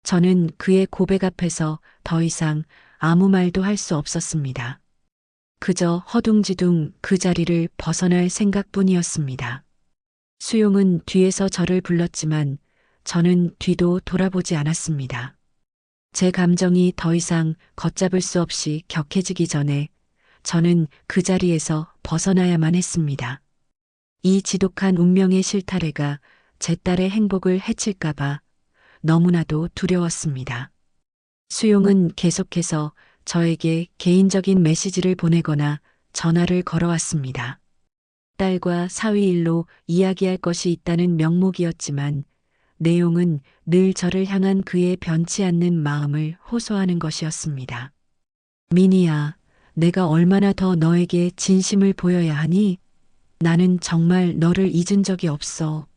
저는 그의 고백 앞에서 더 이상 아무 말도 할 수 없었습니다. 그저 허둥지둥 그 자리를 벗어날 생각뿐이었습니다. 수용은 뒤에서 저를 불렀지만 저는 뒤도 돌아보지 않았습니다. 제 감정이 더 이상 걷잡을 수 없이 격해지기 전에 저는 그 자리에서 벗어나야만 했습니다. 이 지독한 운명의 실타래가 제 딸의 행복을 해칠까봐 너무나도 두려웠습니다. 수용은 계속해서 저에게 개인적인 메시지를 보내거나 전화를 걸어왔습니다. 딸과 사위 일로 이야기할 것이 있다는 명목이었지만 내용은 늘 저를 향한 그의 변치 않는 마음을 호소하는 것이었습니다. 미니야, 내가 얼마나 더 너에게 진심을 보여야 하니? 나는 정말 너를 잊은 적이 없어.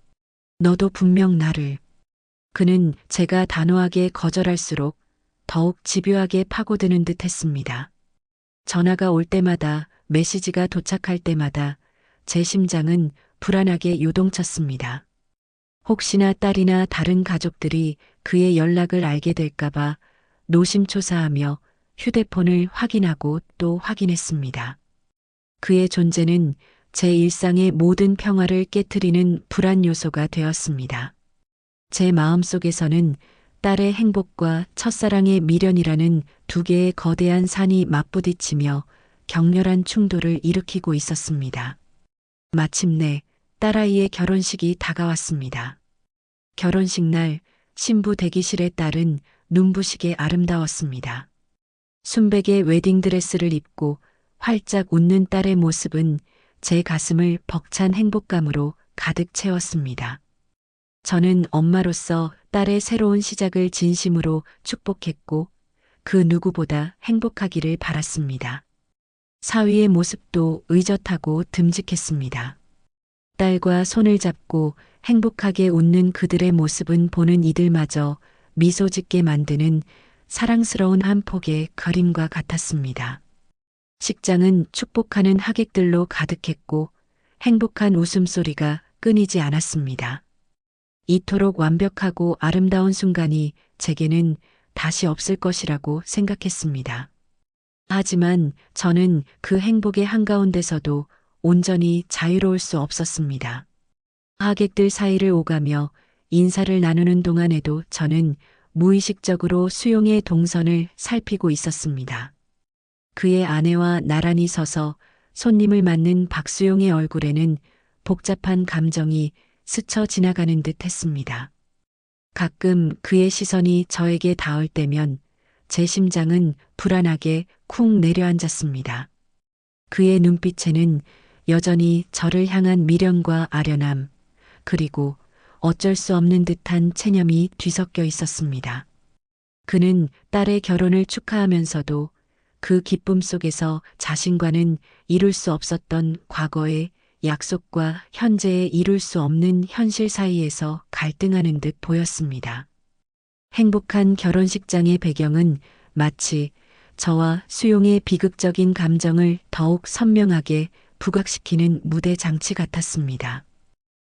너도 분명 나를. 그는 제가 단호하게 거절할수록 더욱 집요하게 파고드는 듯 했습니다. 전화가 올 때마다, 메시지가 도착할 때마다 제 심장은 불안하게 요동쳤습니다. 혹시나 딸이나 다른 가족들이 그의 연락을 알게 될까봐 노심초사하며 휴대폰을 확인하고 또 확인했습니다. 그의 존재는 제 일상의 모든 평화를 깨트리는 불안 요소가 되었습니다. 제 마음속에서는 딸의 행복과 첫사랑의 미련이라는 두 개의 거대한 산이 맞부딪히며 격렬한 충돌을 일으키고 있었습니다. 마침내 딸아이의 결혼식이 다가왔습니다. 결혼식 날 신부 대기실의 딸은 눈부시게 아름다웠습니다. 순백의 웨딩드레스를 입고 활짝 웃는 딸의 모습은 제 가슴을 벅찬 행복감으로 가득 채웠습니다. 저는 엄마로서 딸의 새로운 시작을 진심으로 축복했고 그 누구보다 행복하기를 바랐습니다. 사위의 모습도 의젓하고 듬직했습니다. 딸과 손을 잡고 행복하게 웃는 그들의 모습은 보는 이들마저 미소 짓게 만드는 사랑스러운 한 폭의 그림과 같았습니다. 식장은 축복하는 하객들로 가득했고 행복한 웃음소리가 끊이지 않았습니다. 이토록 완벽하고 아름다운 순간이 제게는 다시 없을 것이라고 생각했습니다. 하지만 저는 그 행복의 한가운데서도 온전히 자유로울 수 없었습니다. 하객들 사이를 오가며 인사를 나누는 동안에도 저는 무의식적으로 수용의 동선을 살피고 있었습니다. 그의 아내와 나란히 서서 손님을 맞는 박수용의 얼굴에는 복잡한 감정이 스쳐 지나가는 듯 했습니다. 가끔 그의 시선이 저에게 닿을 때면 제 심장은 불안하게 쿵 내려앉았습니다. 그의 눈빛에는 여전히 저를 향한 미련과 아련함, 그리고 어쩔 수 없는 듯한 체념이 뒤섞여 있었습니다. 그는 딸의 결혼을 축하하면서도 그 기쁨 속에서 자신과는 이룰 수 없었던 과거의 약속과 현재에 이룰 수 없는 현실 사이에서 갈등하는 듯 보였습니다. 행복한 결혼식장의 배경은 마치 저와 수용의 비극적인 감정을 더욱 선명하게 부각시키는 무대 장치 같았습니다.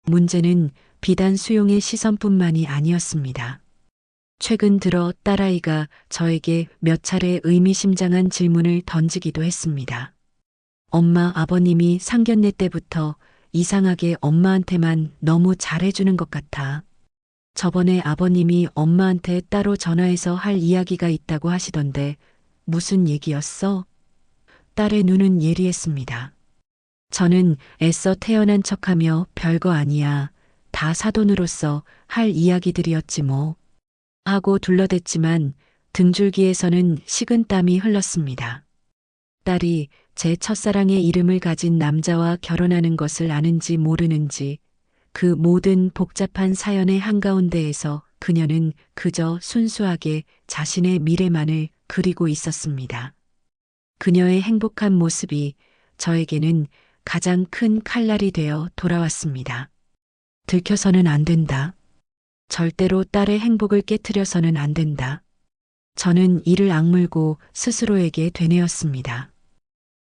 문제는 비단 수용의 시선뿐만이 아니었습니다. 최근 들어 딸아이가 저에게 몇 차례 의미심장한 질문을 던지기도 했습니다. 엄마, 아버님이 상견례 때부터 이상하게 엄마한테만 너무 잘해주는 것 같아. 저번에 아버님이 엄마한테 따로 전화해서 할 이야기가 있다고 하시던데 무슨 얘기였어? 딸의 눈은 예리했습니다. 저는 애써 태어난 척하며 별거 아니야. 다 사돈으로서 할 이야기들이었지 뭐. 하고 둘러댔지만 등줄기에서는 식은땀이 흘렀습니다. 딸이 제 첫사랑의 이름을 가진 남자와 결혼하는 것을 아는지 모르는지 그 모든 복잡한 사연의 한가운데에서 그녀는 그저 순수하게 자신의 미래만을 그리고 있었습니다. 그녀의 행복한 모습이 저에게는 가장 큰 칼날이 되어 돌아왔습니다. 들켜서는 안 된다. 절대로 딸의 행복을 깨트려서는 안 된다. 저는 이를 악물고 스스로에게 되뇌었습니다.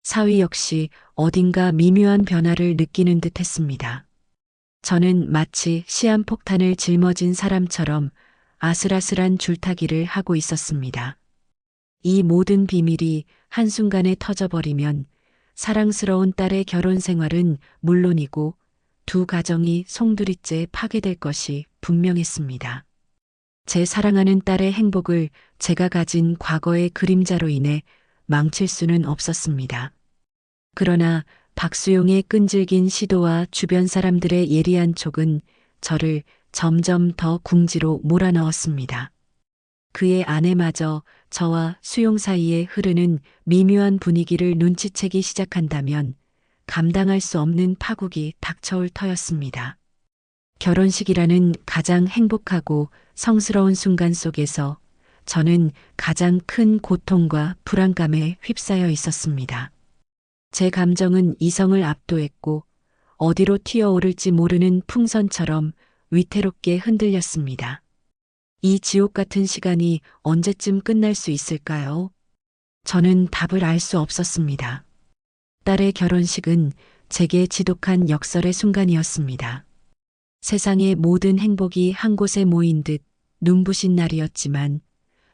사위 역시 어딘가 미묘한 변화를 느끼는 듯 했습니다. 저는 마치 시한폭탄을 짊어진 사람처럼 아슬아슬한 줄타기를 하고 있었습니다. 이 모든 비밀이 한순간에 터져버리면 사랑스러운 딸의 결혼 생활은 물론이고 두 가정이 송두리째 파괴될 것이 분명했습니다. 제 사랑하는 딸의 행복을 제가 가진 과거의 그림자로 인해 망칠 수는 없었습니다. 그러나 박수용의 끈질긴 시도와 주변 사람들의 예리한 촉은 저를 점점 더 궁지로 몰아넣었습니다. 그의 아내마저 저와 수용 사이에 흐르는 미묘한 분위기를 눈치채기 시작한다면 감당할 수 없는 파국이 닥쳐올 터였습니다. 결혼식이라는 가장 행복하고 성스러운 순간 속에서 저는 가장 큰 고통과 불안감에 휩싸여 있었습니다. 제 감정은 이성을 압도했고 어디로 튀어오를지 모르는 풍선처럼 위태롭게 흔들렸습니다. 이 지옥 같은 시간이 언제쯤 끝날 수 있을까요? 저는 답을 알 수 없었습니다. 딸의 결혼식은 제게 지독한 역설의 순간이었습니다. 세상의 모든 행복이 한 곳에 모인 듯 눈부신 날이었지만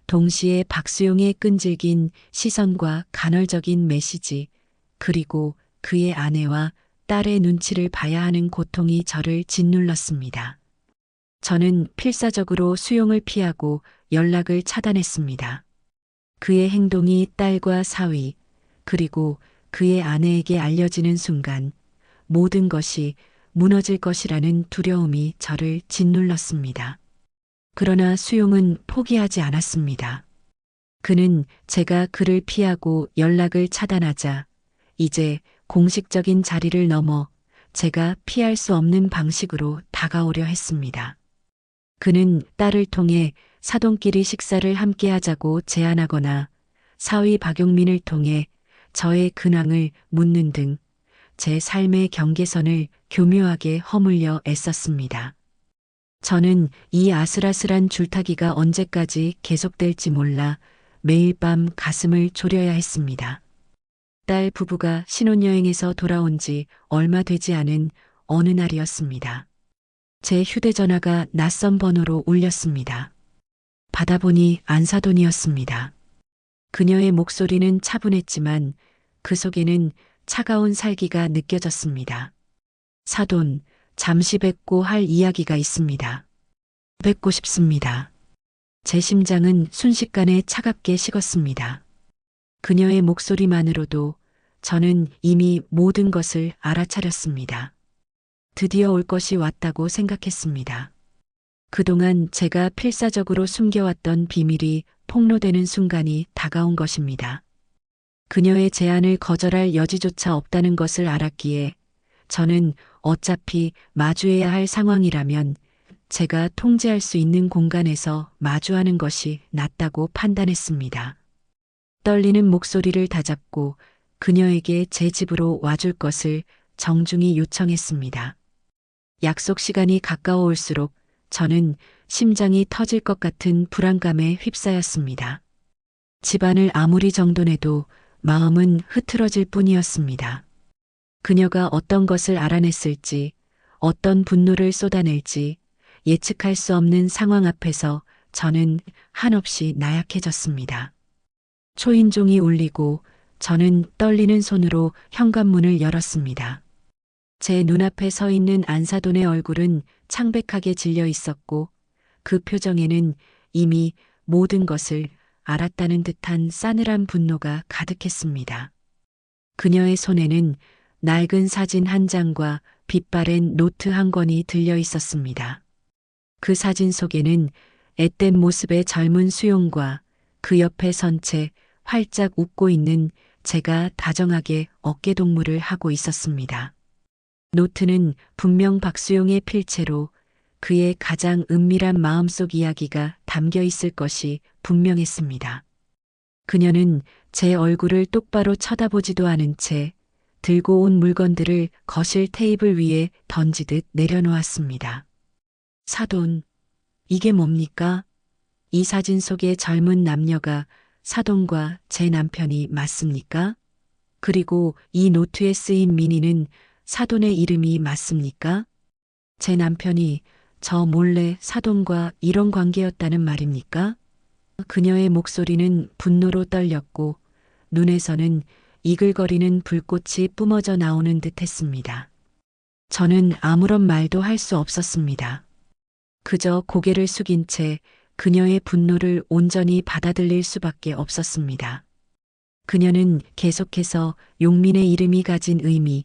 동시에 박수용의 끈질긴 시선과 간헐적인 메시지 그리고 그의 아내와 딸의 눈치를 봐야 하는 고통이 저를 짓눌렀습니다. 저는 필사적으로 수용을 피하고 연락을 차단했습니다. 그의 행동이 딸과 사위, 그리고 그의 아내에게 알려지는 순간 모든 것이 무너질 것이라는 두려움이 저를 짓눌렀습니다. 그러나 수용은 포기하지 않았습니다. 그는 제가 그를 피하고 연락을 차단하자 이제 공식적인 자리를 넘어 제가 피할 수 없는 방식으로 다가오려 했습니다. 그는 딸을 통해 사돈끼리 식사를 함께 하자고 제안하거나 사위 박용민을 통해 저의 근황을 묻는 등 제 삶의 경계선을 교묘하게 허물려 애썼습니다. 저는 이 아슬아슬한 줄타기가 언제까지 계속될지 몰라 매일 밤 가슴을 졸여야 했습니다. 딸 부부가 신혼여행에서 돌아온 지 얼마 되지 않은 어느 날이었습니다. 제 휴대전화가 낯선 번호로 울렸습니다. 받아보니 안사돈이었습니다. 그녀의 목소리는 차분했지만 그 속에는 차가운 살기가 느껴졌습니다. 사돈, 잠시 뵙고 할 이야기가 있습니다. 뵙고 싶습니다. 제 심장은 순식간에 차갑게 식었습니다. 그녀의 목소리만으로도 저는 이미 모든 것을 알아차렸습니다. 드디어 올 것이 왔다고 생각했습니다. 그동안 제가 필사적으로 숨겨왔던 비밀이 폭로되는 순간이 다가온 것입니다. 그녀의 제안을 거절할 여지조차 없다는 것을 알았기에 저는 어차피 마주해야 할 상황이라면 제가 통제할 수 있는 공간에서 마주하는 것이 낫다고 판단했습니다. 떨리는 목소리를 다잡고 그녀에게 제 집으로 와줄 것을 정중히 요청했습니다. 약속 시간이 가까워올수록 저는 심장이 터질 것 같은 불안감에 휩싸였습니다. 집안을 아무리 정돈해도 마음은 흐트러질 뿐이었습니다. 그녀가 어떤 것을 알아냈을지, 어떤 분노를 쏟아낼지 예측할 수 없는 상황 앞에서 저는 한없이 나약해졌습니다. 초인종이 울리고 저는 떨리는 손으로 현관문을 열었습니다. 제 눈앞에 서 있는 안사돈의 얼굴은 창백하게 질려 있었고 그 표정에는 이미 모든 것을 알았다는 듯한 싸늘한 분노가 가득했습니다. 그녀의 손에는 낡은 사진 한 장과 빛바랜 노트 한 권이 들려 있었습니다. 그 사진 속에는 앳된 모습의 젊은 수용과 그 옆에 선 채 활짝 웃고 있는 제가 다정하게 어깨동무를 하고 있었습니다. 노트는 분명 박수용의 필체로 그의 가장 은밀한 마음속 이야기가 담겨 있을 것이 분명했습니다. 그녀는 제 얼굴을 똑바로 쳐다보지도 않은 채 들고 온 물건들을 거실 테이블 위에 던지듯 내려놓았습니다. 사돈, 이게 뭡니까? 이 사진 속의 젊은 남녀가 사돈과 제 남편이 맞습니까? 그리고 이 노트에 쓰인 민희는 사돈의 이름이 맞습니까? 제 남편이 저 몰래 사돈과 이런 관계였다는 말입니까? 그녀의 목소리는 분노로 떨렸고 눈에서는 이글거리는 불꽃이 뿜어져 나오는 듯 했습니다. 저는 아무런 말도 할 수 없었습니다. 그저 고개를 숙인 채 그녀의 분노를 온전히 받아들일 수밖에 없었습니다. 그녀는 계속해서 용민의 이름이 가진 의미,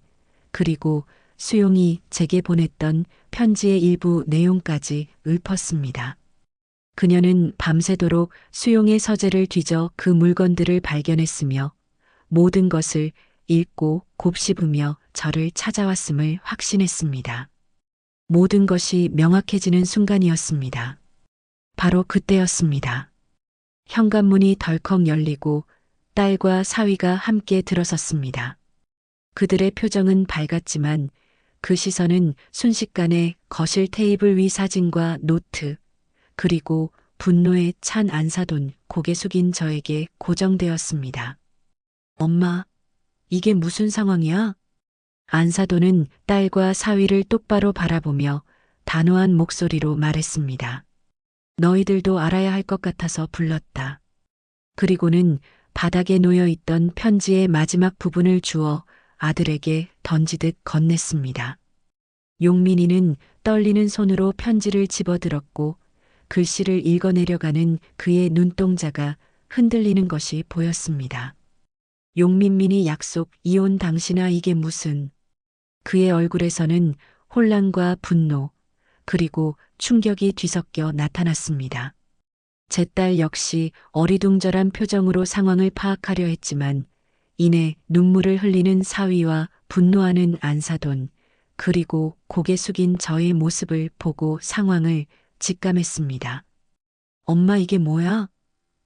그리고 수용이 제게 보냈던 편지의 일부 내용까지 읊었습니다. 그녀는 밤새도록 수용의 서재를 뒤져 그 물건들을 발견했으며 모든 것을 읽고 곱씹으며 저를 찾아왔음을 확신했습니다. 모든 것이 명확해지는 순간이었습니다. 바로 그때였습니다. 현관문이 덜컥 열리고 딸과 사위가 함께 들어섰습니다. 그들의 표정은 밝았지만 그 시선은 순식간에 거실 테이블 위 사진과 노트, 그리고 분노에 찬 안사돈 고개 숙인 저에게 고정되었습니다. 엄마, 이게 무슨 상황이야? 안사돈은 딸과 사위를 똑바로 바라보며 단호한 목소리로 말했습니다. 너희들도 알아야 할 것 같아서 불렀다. 그리고는 바닥에 놓여 있던 편지의 마지막 부분을 주워 아들에게 던지듯 건넸습니다. 용민이는 떨리는 손으로 편지를 집어들었고 글씨를 읽어내려가는 그의 눈동자가 흔들리는 것이 보였습니다. 용민민이 약속 이혼 당신아 이게 무슨. 그의 얼굴에서는 혼란과 분노 그리고 충격이 뒤섞여 나타났습니다. 제 딸 역시 어리둥절한 표정으로 상황을 파악하려 했지만 이내 눈물을 흘리는 사위와 분노하는 안사돈 그리고 고개 숙인 저의 모습을 보고 상황을 직감했습니다. 엄마 이게 뭐야?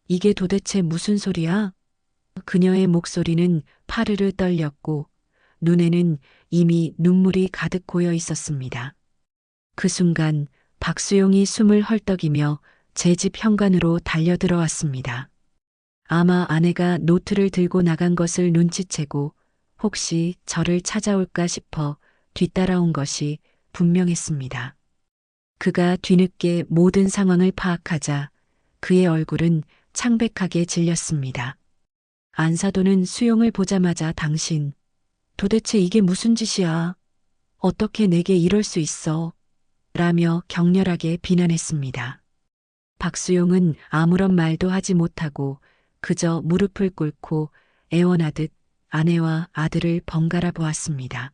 이게 도대체 무슨 소리야? 그녀의 목소리는 파르르 떨렸고 눈에는 이미 눈물이 가득 고여 있었습니다. 그 순간 박수용이 숨을 헐떡이며 제 집 현관으로 달려들어왔습니다. 아마 아내가 노트를 들고 나간 것을 눈치채고 혹시 저를 찾아올까 싶어 뒤따라온 것이 분명했습니다. 그가 뒤늦게 모든 상황을 파악하자 그의 얼굴은 창백하게 질렸습니다. 안사도는 수용을 보자마자 당신, 도대체 이게 무슨 짓이야? 어떻게 내게 이럴 수 있어? 라며 격렬하게 비난했습니다. 박수용은 아무런 말도 하지 못하고 그저 무릎을 꿇고 애원하듯 아내와 아들을 번갈아 보았습니다.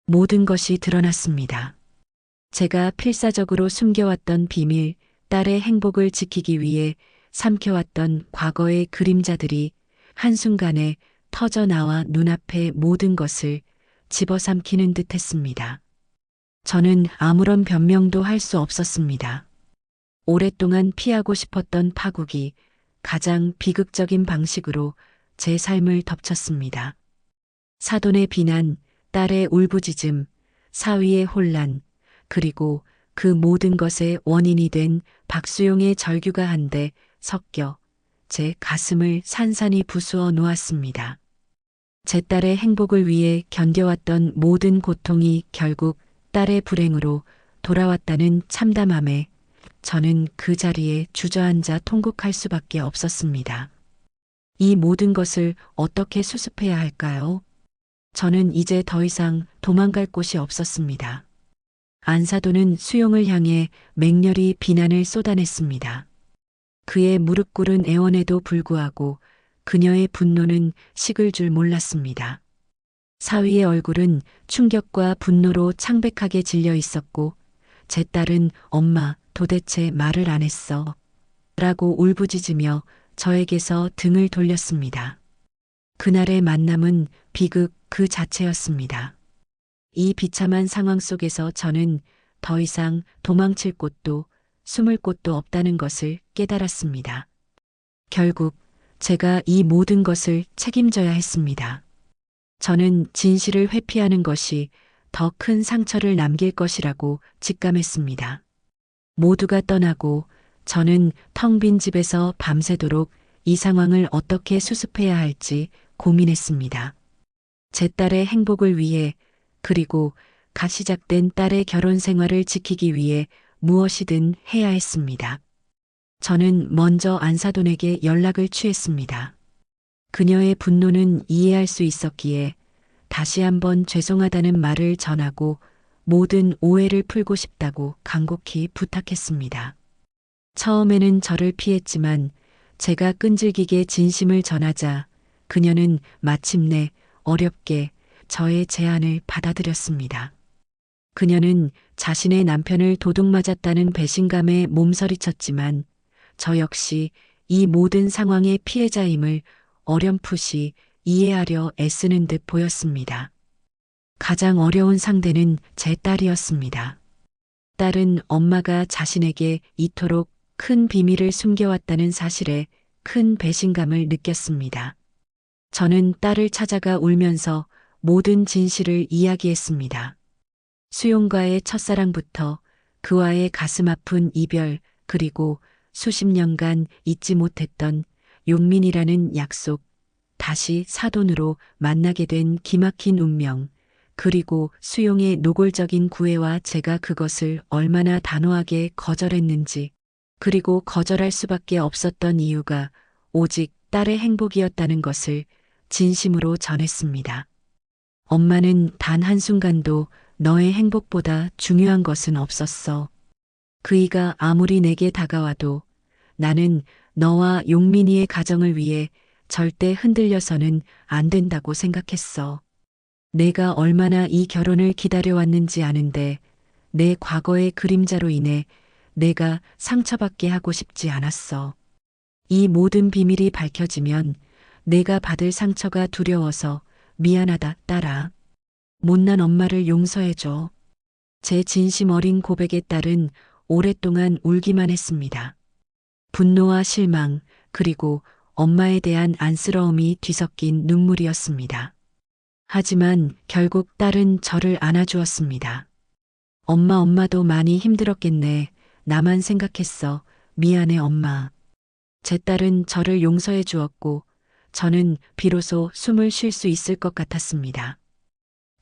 모든 것이 드러났습니다. 제가 필사적으로 숨겨왔던 비밀, 딸의 행복을 지키기 위해 삼켜왔던 과거의 그림자들이 한순간에 터져나와 눈앞에 모든 것을 집어삼키는 듯 했습니다. 저는 아무런 변명도 할 수 없었습니다. 오랫동안 피하고 싶었던 파국이 가장 비극적인 방식으로 제 삶을 덮쳤습니다. 사돈의 비난, 딸의 울부짖음, 사위의 혼란, 그리고 그 모든 것의 원인이 된 박수용의 절규가 한데 섞여 제 가슴을 산산이 부수어 놓았습니다. 제 딸의 행복을 위해 견뎌왔던 모든 고통이 결국 딸의 불행으로 돌아왔다는 참담함에 저는 그 자리에 주저앉아 통곡할 수밖에 없었습니다. 이 모든 것을 어떻게 수습해야 할까요? 저는 이제 더 이상 도망갈 곳이 없었습니다. 안사도는 수용을 향해 맹렬히 비난을 쏟아냈습니다. 그의 무릎 꿇은 애원에도 불구하고 그녀의 분노는 식을 줄 몰랐습니다. 사위의 얼굴은 충격과 분노로 창백하게 질려 있었고 제 딸은 엄마 도대체 말을 안 했어 라고 울부짖으며 저에게서 등을 돌렸습니다. 그날의 만남은 비극 그 자체였습니다. 이 비참한 상황 속에서 저는 더 이상 도망칠 곳도 숨을 곳도 없다는 것을 깨달았습니다. 결국 제가 이 모든 것을 책임져야 했습니다. 저는 진실을 회피하는 것이 더 큰 상처를 남길 것이라고 직감했습니다. 모두가 떠나고 저는 텅 빈 집에서 밤새도록 이 상황을 어떻게 수습해야 할지 고민했습니다. 제 딸의 행복을 위해 그리고 갓 시작된 딸의 결혼 생활을 지키기 위해 무엇이든 해야 했습니다. 저는 먼저 안사돈에게 연락을 취했습니다. 그녀의 분노는 이해할 수 있었기에 다시 한번 죄송하다는 말을 전하고 모든 오해를 풀고 싶다고 간곡히 부탁했습니다. 처음에는 저를 피했지만 제가 끈질기게 진심을 전하자 그녀는 마침내 어렵게 저의 제안을 받아들였습니다. 그녀는 자신의 남편을 도둑맞았다는 배신감에 몸서리쳤지만 저 역시 이 모든 상황의 피해자임을 어렴풋이 이해하려 애쓰는 듯 보였습니다. 가장 어려운 상대는 제 딸이었습니다. 딸은 엄마가 자신에게 이토록 큰 비밀을 숨겨왔다는 사실에 큰 배신감을 느꼈습니다. 저는 딸을 찾아가 울면서 모든 진실을 이야기했습니다. 수용과의 첫사랑부터 그와의 가슴 아픈 이별 그리고 수십 년간 잊지 못했던 용민이라는 약속, 다시 사돈으로 만나게 된 기막힌 운명, 그리고 수용의 노골적인 구애와 제가 그것을 얼마나 단호하게 거절했는지, 그리고 거절할 수밖에 없었던 이유가 오직 딸의 행복이었다는 것을 진심으로 전했습니다. 엄마는 단 한순간도 너의 행복보다 중요한 것은 없었어. 그이가 아무리 내게 다가와도 나는 너와 용민이의 가정을 위해 절대 흔들려서는 안 된다고 생각했어. 내가 얼마나 이 결혼을 기다려왔는지 아는데 내 과거의 그림자로 인해 내가 상처받게 하고 싶지 않았어. 이 모든 비밀이 밝혀지면 내가 받을 상처가 두려워서 미안하다, 딸아. 못난 엄마를 용서해줘. 제 진심 어린 고백에 딸은 오랫동안 울기만 했습니다. 분노와 실망, 그리고 엄마에 대한 안쓰러움이 뒤섞인 눈물이었습니다. 하지만 결국 딸은 저를 안아주었습니다. 엄마도 많이 힘들었겠네. 나만 생각했어. 미안해, 엄마. 제 딸은 저를 용서해 주었고, 저는 비로소 숨을 쉴 수 있을 것 같았습니다.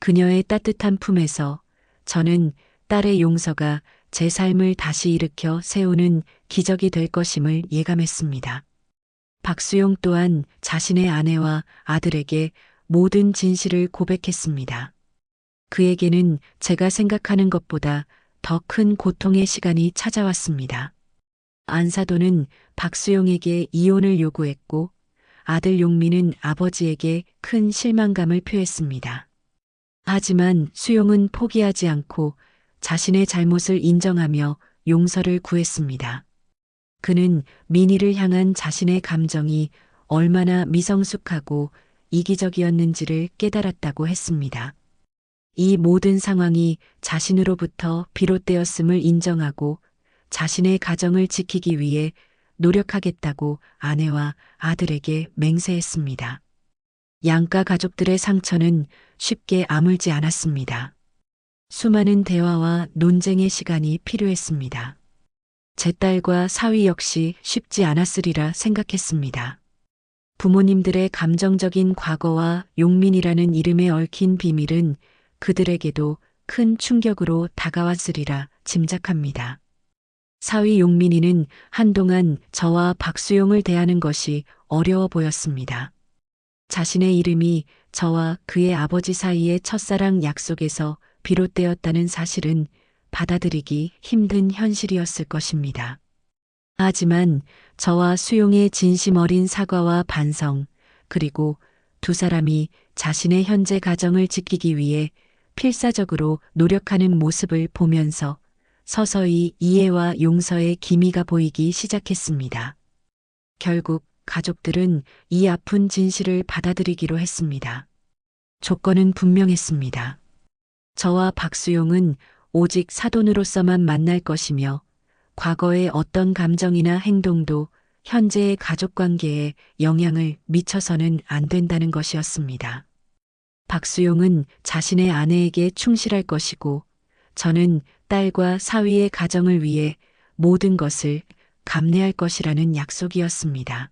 그녀의 따뜻한 품에서 저는 딸의 용서가 제 삶을 다시 일으켜 세우는 기적이 될 것임을 예감했습니다. 박수용 또한 자신의 아내와 아들에게 모든 진실을 고백했습니다. 그에게는 제가 생각하는 것보다 더 큰 고통의 시간이 찾아왔습니다. 안사도는 박수용에게 이혼을 요구했고 아들 용민은 아버지에게 큰 실망감을 표했습니다. 하지만 수용은 포기하지 않고 자신의 잘못을 인정하며 용서를 구했습니다. 그는 민희를 향한 자신의 감정이 얼마나 미성숙하고 이기적이었는지를 깨달았다고 했습니다. 이 모든 상황이 자신으로부터 비롯되었음을 인정하고 자신의 가정을 지키기 위해 노력하겠다고 아내와 아들에게 맹세했습니다. 양가 가족들의 상처는 쉽게 아물지 않았습니다. 수많은 대화와 논쟁의 시간이 필요했습니다. 제 딸과 사위 역시 쉽지 않았으리라 생각했습니다. 부모님들의 감정적인 과거와 용민이라는 이름에 얽힌 비밀은 그들에게도 큰 충격으로 다가왔으리라 짐작합니다. 사위 용민이는 한동안 저와 박수용을 대하는 것이 어려워 보였습니다. 자신의 이름이 저와 그의 아버지 사이의 첫사랑 약속에서 비롯되었다는 사실은 받아들이기 힘든 현실이었을 것입니다. 하지만 저와 수용의 진심 어린 사과와 반성, 그리고 두 사람이 자신의 현재 가정을 지키기 위해 필사적으로 노력하는 모습을 보면서 서서히 이해와 용서의 기미가 보이기 시작했습니다. 결국 가족들은 이 아픈 진실을 받아들이기로 했습니다. 조건은 분명했습니다. 저와 박수용은 오직 사돈으로서만 만날 것이며 과거의 어떤 감정이나 행동도 현재의 가족관계에 영향을 미쳐서는 안 된다는 것이었습니다. 박수용은 자신의 아내에게 충실할 것이고 저는 딸과 사위의 가정을 위해 모든 것을 감내할 것이라는 약속이었습니다.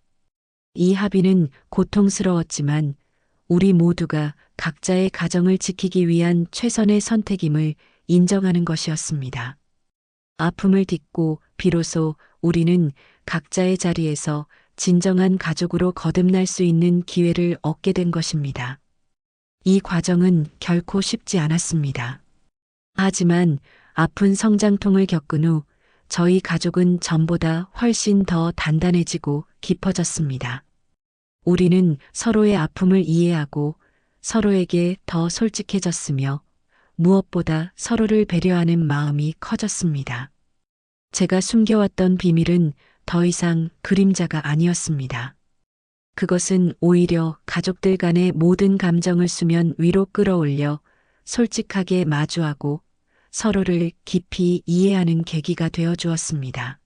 이 합의는 고통스러웠지만 우리 모두가 각자의 가정을 지키기 위한 최선의 선택임을 인정하는 것이었습니다. 아픔을 딛고 비로소 우리는 각자의 자리에서 진정한 가족으로 거듭날 수 있는 기회를 얻게 된 것입니다. 이 과정은 결코 쉽지 않았습니다. 하지만 아픈 성장통을 겪은 후 저희 가족은 전보다 훨씬 더 단단해지고 깊어졌습니다. 우리는 서로의 아픔을 이해하고 서로에게 더 솔직해졌으며 무엇보다 서로를 배려하는 마음이 커졌습니다. 제가 숨겨왔던 비밀은 더 이상 그림자가 아니었습니다. 그것은 오히려 가족들 간의 모든 감정을 수면 위로 끌어올려 솔직하게 마주하고 서로를 깊이 이해하는 계기가 되어 주었습니다.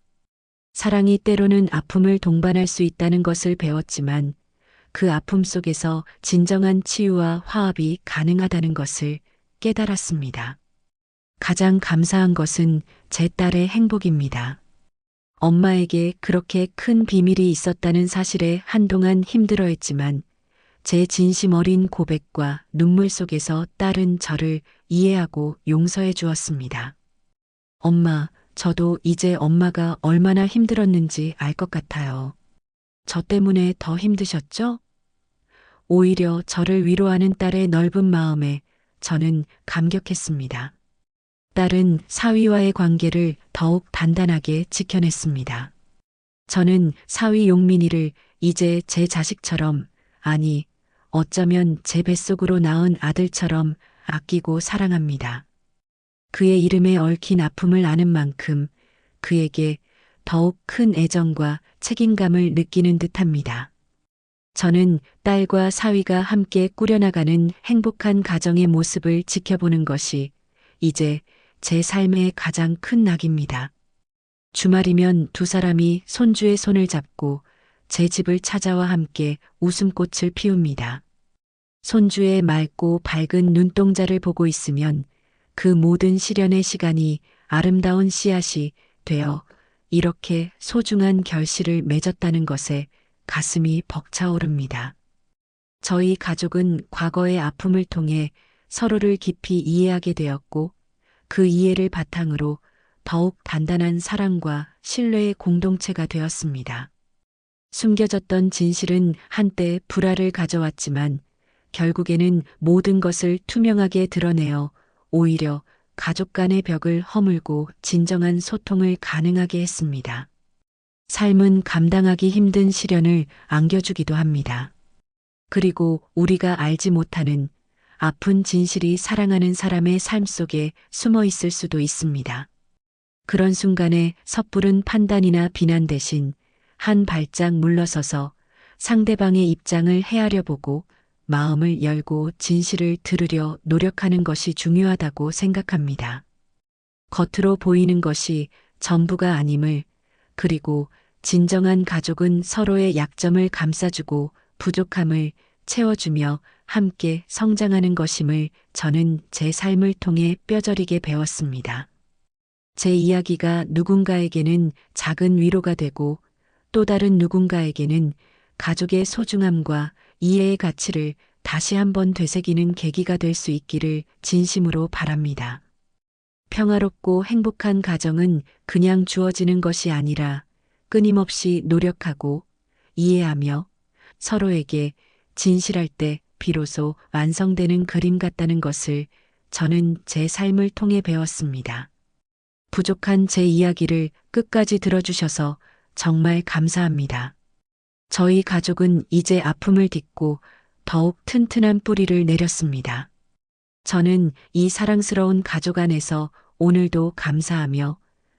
사랑이 때로는 아픔을 동반할 수 있다는 것을 배웠지만 그 아픔 속에서 진정한 치유와 화합이 가능하다는 것을 깨달았습니다. 가장 감사한 것은 제 딸의 행복입니다. 엄마에게 그렇게 큰 비밀이 있었다는 사실에 한동안 힘들어했지만 제 진심 어린 고백과 눈물 속에서 딸은 저를 이해하고 용서해 주었습니다. 엄마, 저도 이제 엄마가 얼마나 힘들었는지 알 것 같아요. 저 때문에 더 힘드셨죠? 오히려 저를 위로하는 딸의 넓은 마음에 저는 감격했습니다. 딸은 사위와의 관계를 더욱 단단하게 지켜냈습니다. 저는 사위 용민이를 이제 제 자식처럼, 아니, 어쩌면 제 뱃속으로 낳은 아들처럼 아끼고 사랑합니다. 그의 이름에 얽힌 아픔을 아는 만큼 그에게 더욱 큰 애정과 책임감을 느끼는 듯합니다. 저는 딸과 사위가 함께 꾸려나가는 행복한 가정의 모습을 지켜보는 것이 이제 제 삶의 가장 큰 낙입니다. 주말이면 두 사람이 손주의 손을 잡고 제 집을 찾아와 함께 웃음꽃을 피웁니다. 손주의 맑고 밝은 눈동자를 보고 있으면 그 모든 시련의 시간이 아름다운 씨앗이 되어 이렇게 소중한 결실을 맺었다는 것에 가슴이 벅차오릅니다. 저희 가족은 과거의 아픔을 통해 서로를 깊이 이해하게 되었고 그 이해를 바탕으로 더욱 단단한 사랑과 신뢰의 공동체가 되었습니다. 숨겨졌던 진실은 한때 불화를 가져왔지만 결국에는 모든 것을 투명하게 드러내어 오히려 가족 간의 벽을 허물고 진정한 소통을 가능하게 했습니다. 삶은 감당하기 힘든 시련을 안겨주기도 합니다. 그리고 우리가 알지 못하는 아픈 진실이 사랑하는 사람의 삶 속에 숨어 있을 수도 있습니다. 그런 순간에 섣부른 판단이나 비난 대신 한 발짝 물러서서 상대방의 입장을 헤아려 보고 마음을 열고 진실을 들으려 노력하는 것이 중요하다고 생각합니다. 겉으로 보이는 것이 전부가 아님을, 그리고 진정한 가족은 서로의 약점을 감싸주고 부족함을 채워주며 함께 성장하는 것임을 저는 제 삶을 통해 뼈저리게 배웠습니다. 제 이야기가 누군가에게는 작은 위로가 되고 또 다른 누군가에게는 가족의 소중함과 이해의 가치를 다시 한번 되새기는 계기가 될 수 있기를 진심으로 바랍니다. 평화롭고 행복한 가정은 그냥 주어지는 것이 아니라 끊임없이 노력하고 이해하며 서로에게 진실할 때 비로소 완성되는 그림 같다는 것을 저는 제 삶을 통해 배웠습니다. 부족한 제 이야기를 끝까지 들어주셔서 정말 감사합니다. 저희 가족은 이제 아픔을 딛고 더욱 튼튼한 뿌리를 내렸습니다. 저는 이 사랑스러운 가족 안에서 오늘도 감사하며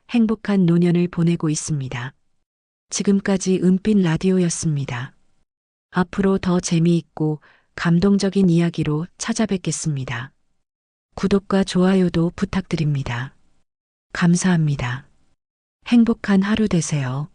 행복한 노년을 보내고 있습니다. 지금까지 은빛 라디오였습니다. 앞으로 더 재미있고 감동적인 이야기로 찾아뵙겠습니다. 구독과 좋아요도 부탁드립니다. 감사합니다. 행복한 하루 되세요.